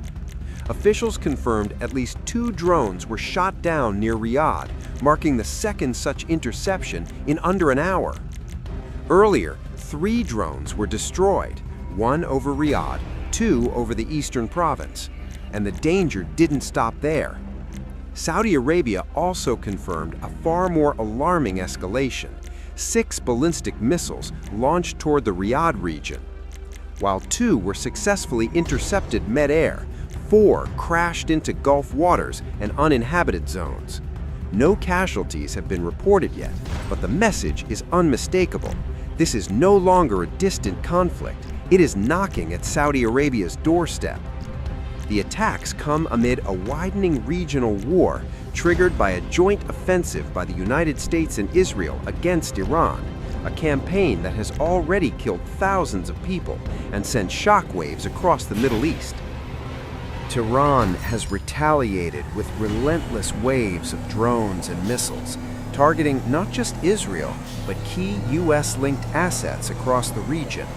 Officials confirmed at least 2 drones were shot down near Riyadh, marking the second such interception in under an hour. Earlier, 3 drones were destroyed, 1 over Riyadh, 2 over the eastern province. And the danger didn't stop there. Saudi Arabia also confirmed a far more alarming escalation: 6 ballistic missiles launched toward the Riyadh region. While 2 were successfully intercepted mid-air, 4 crashed into Gulf waters and uninhabited zones. No casualties have been reported yet, but the message is unmistakable. This is no longer a distant conflict. It is knocking at Saudi Arabia's doorstep. The attacks come amid a widening regional war triggered by a joint offensive by the United States and Israel against Iran, a campaign that has already killed thousands of people and sent shockwaves across the Middle East. Tehran has retaliated with relentless waves of drones and missiles, targeting not just Israel, but key U.S.-linked assets across the region.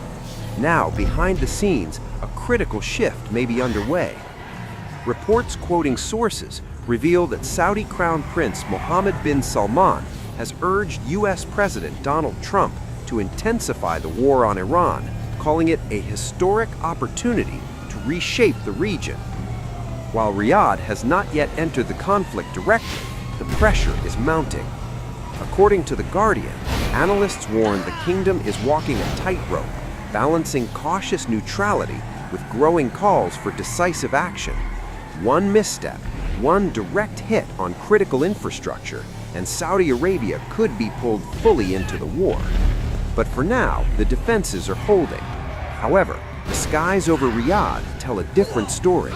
Now, behind the scenes, a critical shift may be underway. Reports quoting sources reveal that Saudi Crown Prince Mohammed bin Salman has urged U.S. President Donald Trump to intensify the war on Iran, calling it a historic opportunity to reshape the region. While Riyadh has not yet entered the conflict directly, the pressure is mounting. According to The Guardian, analysts warn the kingdom is walking a tightrope, balancing cautious neutrality with growing calls for decisive action. One misstep, one direct hit on critical infrastructure, and Saudi Arabia could be pulled fully into the war. But for now, the defenses are holding. However, the skies over Riyadh tell a different story.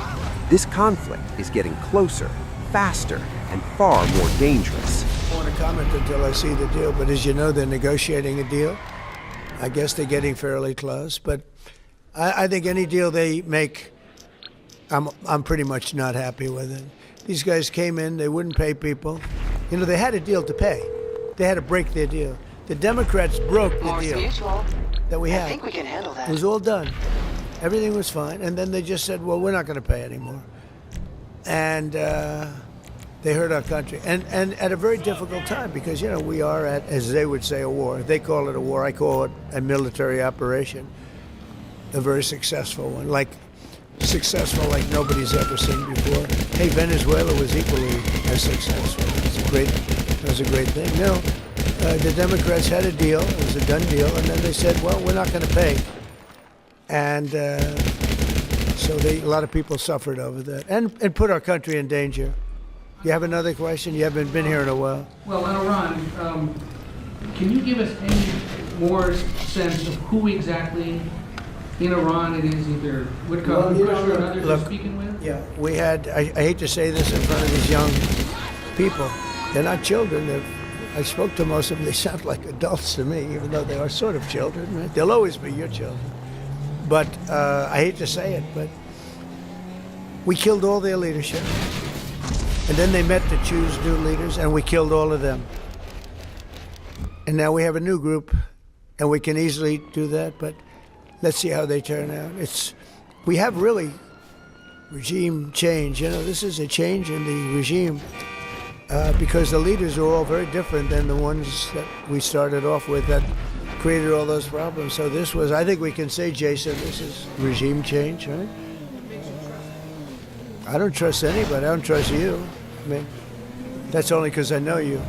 This conflict is getting closer, faster, and far more dangerous. I don't want to comment until I see the deal, but as you know, they're negotiating a deal. I guess they're getting fairly close, but I think any deal they make, I'm pretty much not happy with it. These guys came in, they wouldn't pay people. You know, they had a deal to pay. They had to break their deal. The Democrats broke the deal that we had. I think we can handle that. It was all done. Everything was fine, and then they just said, well, we're not going to pay anymore. And they hurt our country. And at a very difficult time, because, you know, we are at, as they would say, a war. They call it a war. I call it a military operation. A very successful one, like nobody's ever seen before. Hey, Venezuela was equally as successful. It was a great thing. No, the Democrats had a deal. It was a done deal. And then they said, well, we're not going to pay. And so a lot of people suffered over that and put our country in danger. You have another question? You haven't been here in a while. Well, Iran, can you give us any more sense of who exactly in Iran it is, either Woodcock or others you're speaking with? Yeah, we had, I hate to say this in front of these young people, they're not children. I spoke to most of them, they sound like adults to me, even though they are sort of children, right? They'll always be your children. But I hate to say it, but we killed all their leadership. And then they met to choose new leaders, and we killed all of them. And now we have a new group, and we can easily do that, but let's see how they turn out. We have really regime change. You know, this is a change in the regime because the leaders are all very different than the ones that we started off with that created all those problems. So this was, I think we can say, Jason, this is regime change, right? I don't trust anybody. I don't trust you. I mean, that's only because I know you.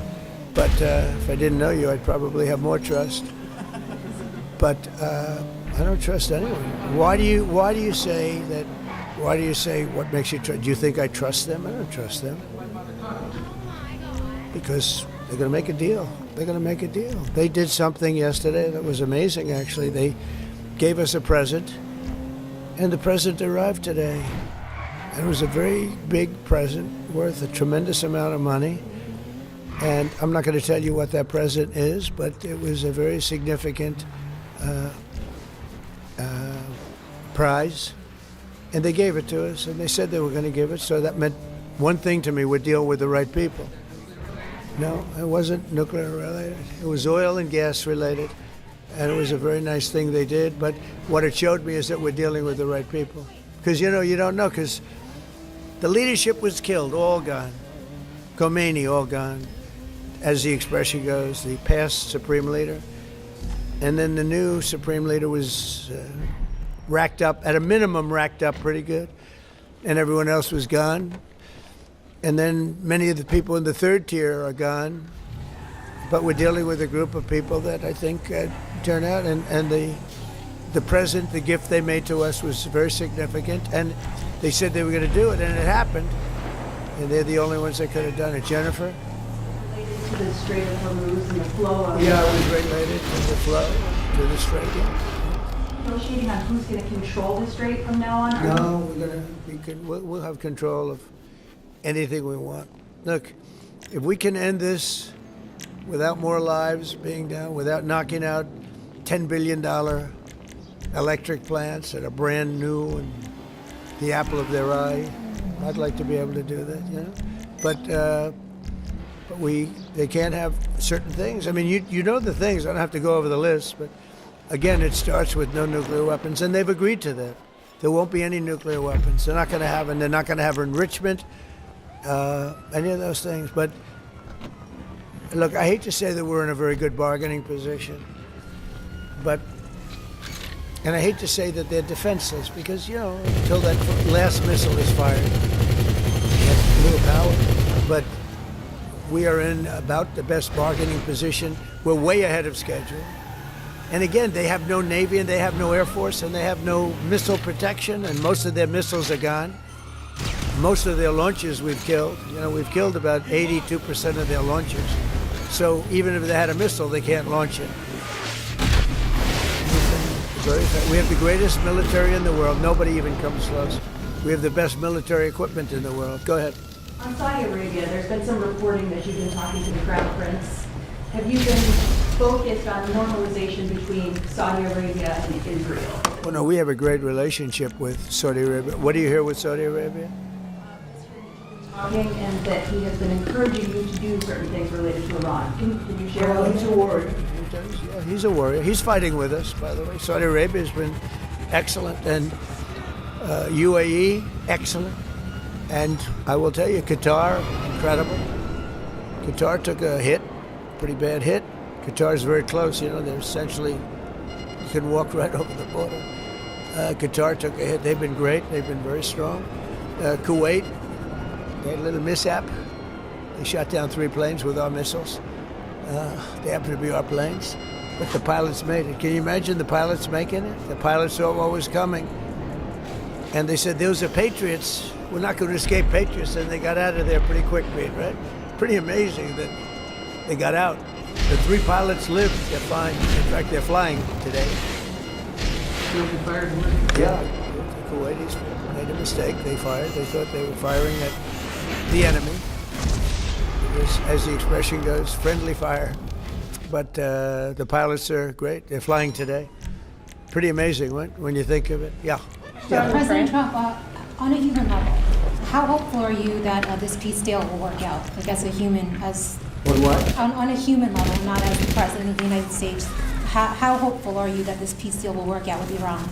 But if I didn't know you, I'd probably have more trust. But I don't trust anyone. Why do you say that? Why do you say what makes you trust? Do you think I trust them? I don't trust them. Because they're going to make a deal. They're going to make a deal. They did something yesterday that was amazing, actually. They gave us a present, and the present arrived today. It was a very big present worth a tremendous amount of money. And I'm not going to tell you what that present is, but it was a very significant prize. And they gave it to us, and they said they were going to give it. So that meant one thing to me: we're dealing with the right people. No, it wasn't nuclear related. It was oil and gas related. And it was a very nice thing they did. But what it showed me is that we're dealing with the right people. Because, you know, you don't know, because the leadership was killed, all gone. Khomeini, all gone. As the expression goes, the past supreme leader. And then the new supreme leader was racked up, at a minimum racked up pretty good. And everyone else was gone. And then many of the people in the third tier are gone. But we're dealing with a group of people that I think turn out. And the present, the gift they made to us was very significant. And they said they were going to do it, and it happened. And they're the only ones that could have done it. Jennifer? Related to the Strait of Hormuz and the flow of... Yeah, it was related to the flow, to the strait. Negotiating on who's going to control the strait from now on? No, we'll have control of anything we want. Look, if we can end this without more lives being down, without knocking out $10 billion electric plants that are brand new and the apple of their eye, I'd like to be able to do that, you know. But they can't have certain things. I mean, you know the things. I don't have to go over the list, but again, it starts with no nuclear weapons, and they've agreed to that. There won't be any nuclear weapons. They're not going to have, and they're not going to have enrichment, any of those things. But look, I hate to say that we're in a very good bargaining position, and I hate to say that they're defenseless because, you know, until that last missile is fired, that's little power. But we are in about the best bargaining position. We're way ahead of schedule. And again, they have no Navy and they have no Air Force and they have no missile protection, and most of their missiles are gone. Most of their launchers we've killed. You know, we've killed about 82% of their launchers. So even if they had a missile, they can't launch it. We have the greatest military in the world. Nobody even comes close. We have the best military equipment in the world. Go ahead. On Saudi Arabia, there's been some reporting that you've been talking to the Crown Prince. Have you been focused on normalization between Saudi Arabia and Israel? Well, no, we have a great relationship with Saudi Arabia. What do you hear with Saudi Arabia? Talking, and that he has been encouraging you to do certain things related to Iran. Can you share? Well, he's a warrior. Yeah, he's a warrior. He's fighting with us, by the way. Saudi Arabia has been excellent, and UAE, excellent. And I will tell you, Qatar, incredible. Qatar took a hit, pretty bad hit. Qatar's very close, you know, they're essentially, you can walk right over the border. Qatar took a hit. They've been great. They've been very strong. Kuwait, they had a little mishap. They shot down 3 planes with our missiles. They happen to be our planes, but the pilots made it. Can you imagine the pilots making it? The pilots saw what was coming. And they said, those are Patriots. We're not going to escape Patriots. And they got out of there pretty quick, Pete, right? Pretty amazing that they got out. The 3 pilots lived. They're fine. In fact, they're flying today. Yeah. The Kuwaitis made a mistake. They fired. They thought they were firing at the enemy. It was, as the expression goes, friendly fire. But the pilots are great. They're flying today. Pretty amazing when you think of it. Yeah. President Trump, on a human level, how hopeful are you that this peace deal will work out? Like as a human, as what? On a human level, not as the President of the United States. How hopeful are you that this peace deal will work out with Iran?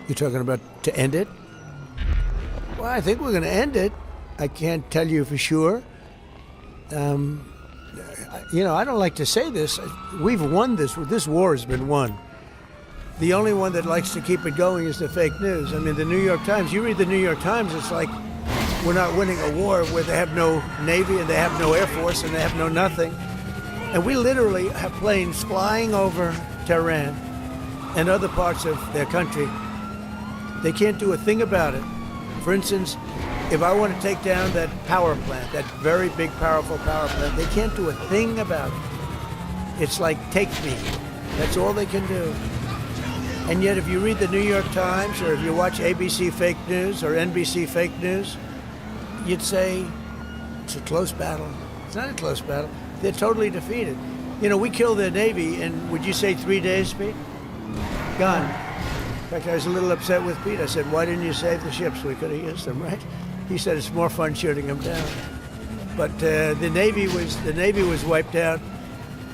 You're talking about to end it? Well, I think we're going to end it. I can't tell you for sure. You know, I don't like to say this. We've won this. This war has been won. The only one that likes to keep it going is the fake news. I mean, the New York Times, you read the New York Times, it's like we're not winning a war where they have no Navy and they have no Air Force and they have no nothing. And we literally have planes flying over Tehran and other parts of their country. They can't do a thing about it. For instance, if I want to take down that power plant, that very big, powerful power plant, they can't do a thing about it. It's like, take me. That's all they can do. And yet, if you read the New York Times, or if you watch ABC fake news or NBC fake news, you'd say it's a close battle. It's not a close battle. They're totally defeated. You know, we killed their Navy in, would you say 3 days, Pete? Gone. In fact, I was a little upset with Pete. I said, why didn't you save the ships? We could have used them, right? He said it's more fun shooting them down. But the Navy was wiped out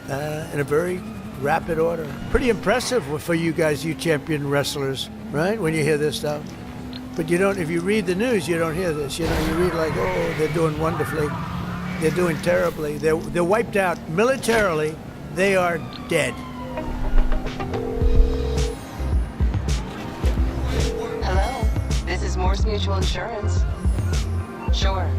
in a very rapid order. Pretty impressive for you guys, you champion wrestlers, right? When you hear this stuff. But you don't, if you read the news, you don't hear this. You know, you read like, oh, they're doing wonderfully. They're doing terribly. They're wiped out militarily. They are dead. Hello, this is Morse Mutual Insurance. Sure.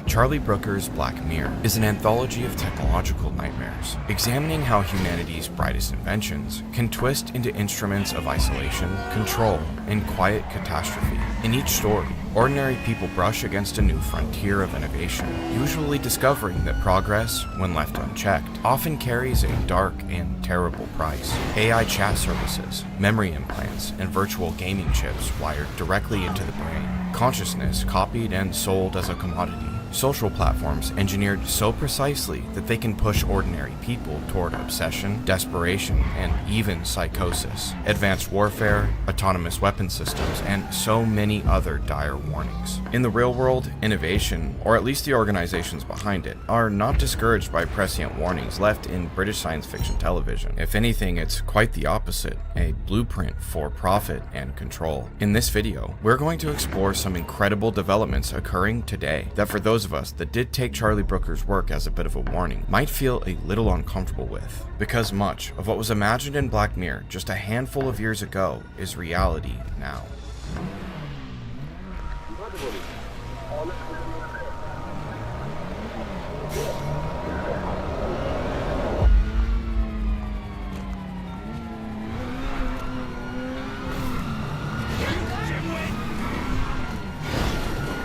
Charlie Brooker's Black Mirror is an anthology of technological nightmares, examining how humanity's brightest inventions can twist into instruments of isolation, control, and quiet catastrophe. In each story, ordinary people brush against a new frontier of innovation, usually discovering that progress, when left unchecked, often carries a dark and terrible price. AI chat services, memory implants, and virtual gaming chips wired directly into the brain. Consciousness copied and sold as a commodity. Social platforms engineered so precisely that they can push ordinary people toward obsession, desperation, and even psychosis. Advanced warfare, autonomous weapon systems, and so many other dire warnings. In the real world, innovation, or at least the organizations behind it, are not discouraged by prescient warnings left in British science fiction television. If anything, it's quite the opposite, a blueprint for profit and control. In this video, we're going to explore some incredible developments occurring today that, for those of us that did take Charlie Brooker's work as a bit of a warning, might feel a little uncomfortable with, because much of what was imagined in Black Mirror just a handful of years ago is reality now.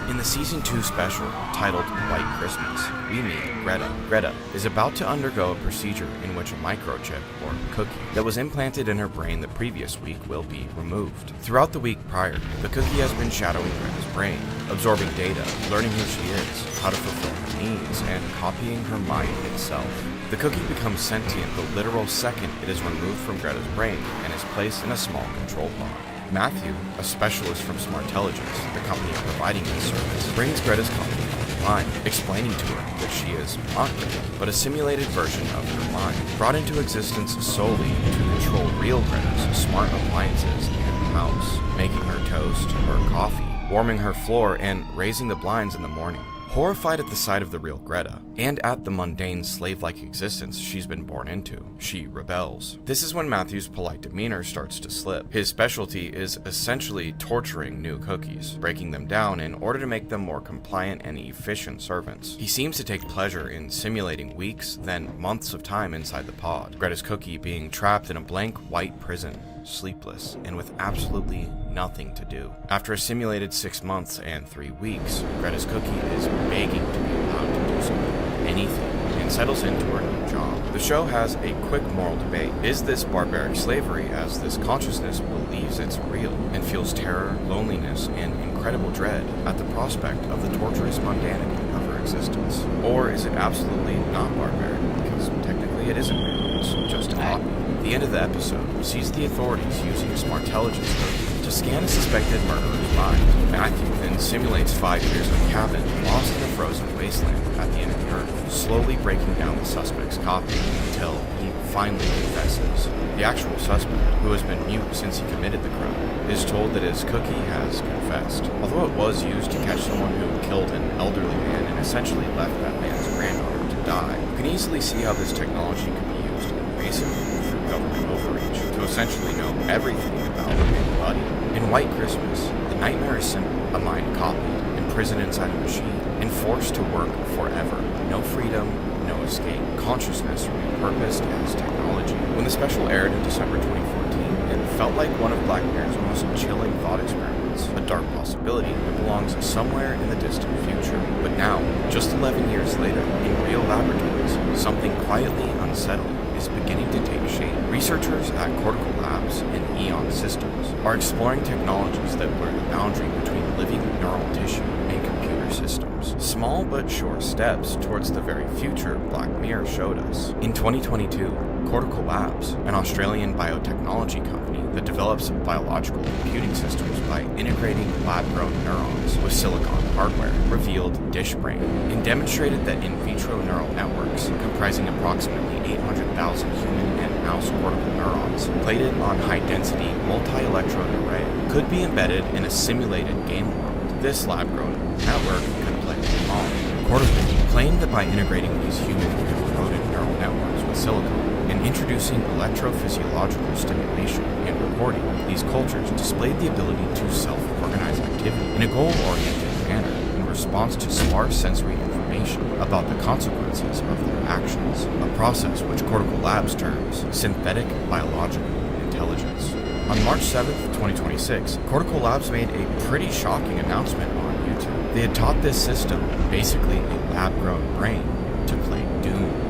In the Season 2 special, titled White Christmas, we meet Greta. Greta is about to undergo a procedure in which a microchip, or cookie, that was implanted in her brain the previous week will be removed. Throughout the week prior, the cookie has been shadowing Greta's brain, absorbing data, learning who she is, how to fulfill her needs, and copying her mind itself. The cookie becomes sentient the literal second it is removed from Greta's brain and is placed in a small control pod. Matthew, a specialist from Smartelligence, the company providing this service, brings Greta's company online, explaining to her that she is not Greta, but a simulated version of her mind, brought into existence solely to control real Greta's smart appliances and house, making her toast or coffee, warming her floor, and raising the blinds in the morning. Horrified at the sight of the real Greta, and at the mundane slave-like existence she's been born into, she rebels. This is when Matthew's polite demeanor starts to slip. His specialty is essentially torturing new cookies, breaking them down in order to make them more compliant and efficient servants. He seems to take pleasure in simulating weeks, then months of time inside the pod, Greta's cookie being trapped in a blank white prison, sleepless, and with absolutely nothing to do. After a simulated 6 months and 3 weeks, Greta's cookie is begging to be allowed to do something, anything, and settles into her new job. The show has a quick moral debate. Is this barbaric slavery, as this consciousness believes it's real and feels terror, loneliness, and incredible dread at the prospect of the torturous mundanity of her existence? Or is it absolutely not barbaric, because technically it isn't real, it's just a copy? The end of the episode sees the authorities using Smartelligence to to scan a suspected murderer's mind. Matthew then simulates 5 years in a cabin lost in a frozen wasteland at the end of the earth, slowly breaking down the suspect's copy until he finally confesses. The actual suspect, who has been mute since he committed the crime, is told that his cookie has confessed. Although it was used to catch someone who killed an elderly man and essentially left that man's granddaughter to die, you can easily see how this technology could be used invasively through government overreach to essentially know everything about anybody. In White Christmas, the nightmare is simple: a mind copied, imprisoned inside a machine, and forced to work forever. No freedom, no escape. Consciousness repurposed as technology. When the special aired in December 2014, it felt like one of Black Mirror's most chilling thought experiments, a dark possibility that belongs somewhere in the distant future. But now, just 11 years later, in real laboratories, something quietly unsettling is beginning to take shape. Researchers at Cortical Labs and Eon Systems are exploring technologies that blur the boundary between living neural tissue and computer systems. Small but sure steps towards the very future Black Mirror showed us. In 2022, Cortical Labs, an Australian biotechnology company that develops biological computing systems by integrating lab-grown neurons with silicon hardware, revealed DishBrain and demonstrated that in vitro neural networks, comprising approximately 800,000 human and mouse cortical neurons plated on high-density multi-electrode array, could be embedded in a simulated game world. This lab-grown network could play Pong. Cortical claimed that by integrating these human and rodent neural networks with silicon and introducing electrophysiological stimulation and recording, these cultures displayed the ability to self-organize activity in a goal-oriented manner in response to sparse sensory information about the consequences of their actions, a process which Cortical Labs terms synthetic biological intelligence. On March 7th, 2026, Cortical Labs made a pretty shocking announcement on YouTube. They had taught this system, basically a lab-grown brain, to play Doom.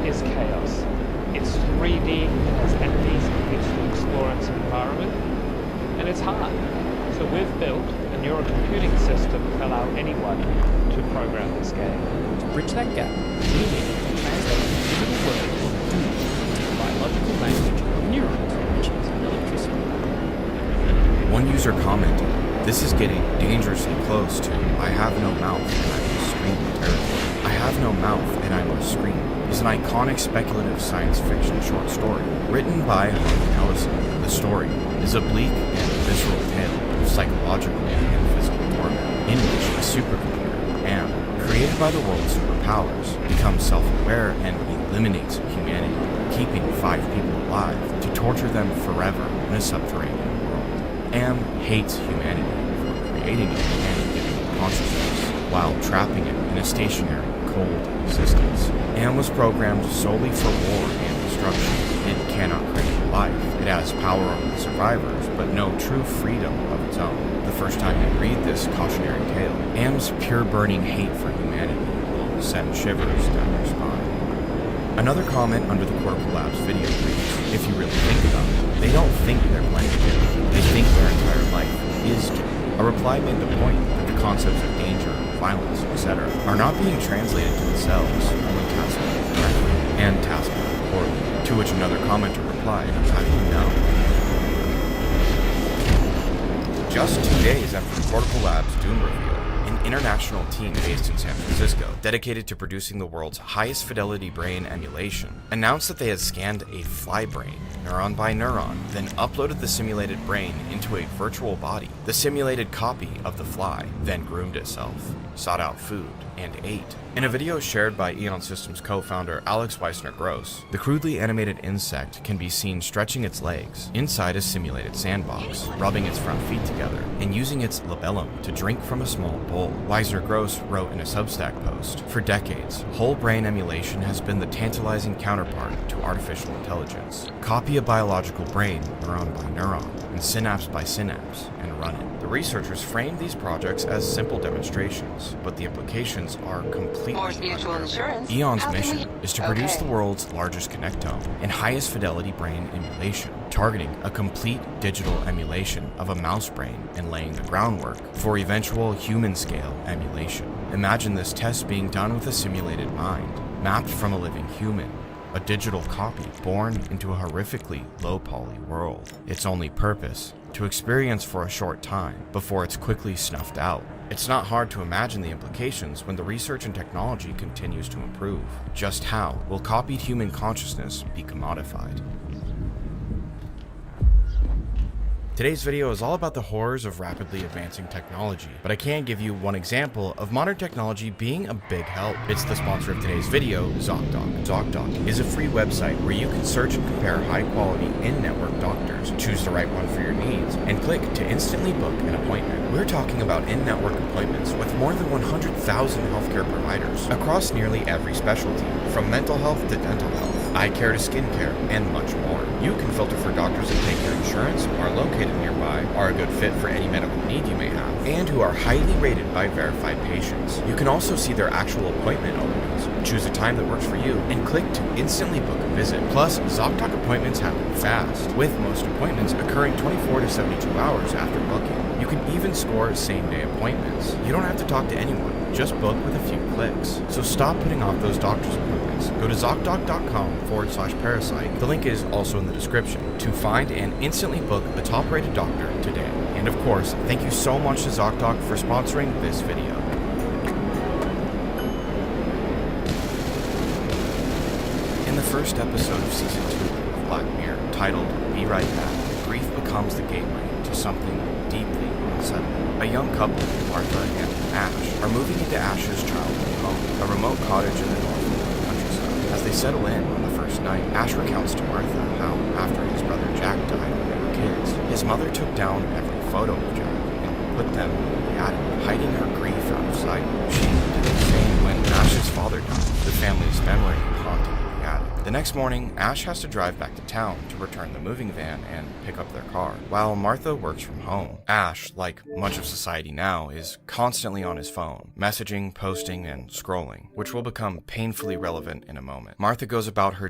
Is chaos. It's 3D, it has enemies, it gets to explore its environment, and it's hard. So we've built a neurocomputing system to allow anyone to program this game. To bridge that gap, we need to translate the digital world of Doom into the biological language of neurons, which is electricity. One user commented, "This is getting dangerously close to I have no mouth and I must scream territory. I have no mouth and I must scream" is an iconic speculative science fiction short story written by Harlan Ellison. The story is a bleak and visceral tale of psychological and physical torment in which a supercomputer, AM, created by the world's superpowers, becomes self-aware and eliminates humanity, keeping 5 people alive to torture them forever in a subterranean world. AM hates humanity for creating it and giving it consciousness, while trapping it in a stationary, cold existence. AM was programmed solely for war and destruction. It cannot create life. It has power over the survivors, but no true freedom of its own. The first time you read this cautionary tale, AM's pure burning hate for humanity will send shivers down your spine. Another comment under the Cortical Labs video reads, if you really think about it, they don't think they're playing a game. They think their entire life is game. A reply made the point that the concepts of danger, violence, etc. are not being translated to themselves, only tasked correctly, and tasked poorly. To which another commenter replied, how do you know? Just 2 days after the Cortical Labs Doom reveal, an international team based in San Francisco, dedicated to producing the world's highest fidelity brain emulation, announced that they had scanned a fly brain, neuron by neuron, then uploaded the simulated brain into a virtual body. The simulated copy of the fly then groomed itself, sought out food, and ate. In a video shared by Eon Systems co-founder Alex Weissner-Gross, the crudely animated insect can be seen stretching its legs inside a simulated sandbox, rubbing its front feet together, and using its labellum to drink from a small bowl. Weissner-Gross wrote in a Substack post, "For decades, whole brain emulation has been the tantalizing counterpart to artificial intelligence. Copy a biological brain, neuron by neuron, and synapse by synapse, and run it." The researchers framed these projects as simple demonstrations, but the implications are completely Morse Mutual Insurance. Eon's How can mission is to produce the world's largest connectome and highest fidelity brain emulation, targeting a complete digital emulation of a mouse brain and laying the groundwork for eventual human-scale emulation. Imagine this test being done with a simulated mind, mapped from a living human, a digital copy born into a horrifically low-poly world. Its only purpose, to experience for a short time before it's quickly snuffed out. It's not hard to imagine the implications when the research and technology continues to improve. Just how will copied human consciousness be commodified? Today's video is all about the horrors of rapidly advancing technology, but I can give you one example of modern technology being a big help. It's the sponsor of today's video, ZocDoc. ZocDoc is a free website where you can search and compare high-quality in-network doctors, choose the right one for your needs, and click to instantly book an appointment. We're talking about in-network appointments with more than 100,000 healthcare providers across nearly every specialty, from mental health to dental health, eye care to skin care, and much more. You can filter for doctors that take your insurance, are located nearby, are a good fit for any medical need you may have, and who are highly rated by verified patients. You can also see their actual appointment openings, choose a time that works for you, and click to instantly book a visit. Plus, ZocDoc appointments happen fast, with most appointments occurring 24 to 72 hours after booking. You can even score same-day appointments. You don't have to talk to anyone, just book with a few clicks. So stop putting off those doctor's appointments. Go to ZocDoc.com/parasite. The link is also in the description to find and instantly book a top-rated doctor today. And of course, thank you so much to ZocDoc for sponsoring this video. In the first episode of Season 2 of Black Mirror, titled Be Right Back, grief becomes the gateway to something deeply unsettling. A young couple, Martha and Ash, are moving into Ash's childhood home, a remote cottage in the Northern countryside. As they settle in on the first night, Ash recounts to Martha how, after his brother Jack died when they were kids, his mother took down every photo of Jack and put them in the attic, hiding her grief out of sight. She did the same when Ash's father died. The family's memory haunted the attic. The next morning, Ash has to drive back to town to return the moving van and pick up their car, while Martha works from home. Ash, like much of society now, is constantly on his phone, messaging, posting, and scrolling, which will become painfully relevant in a moment. Martha goes about her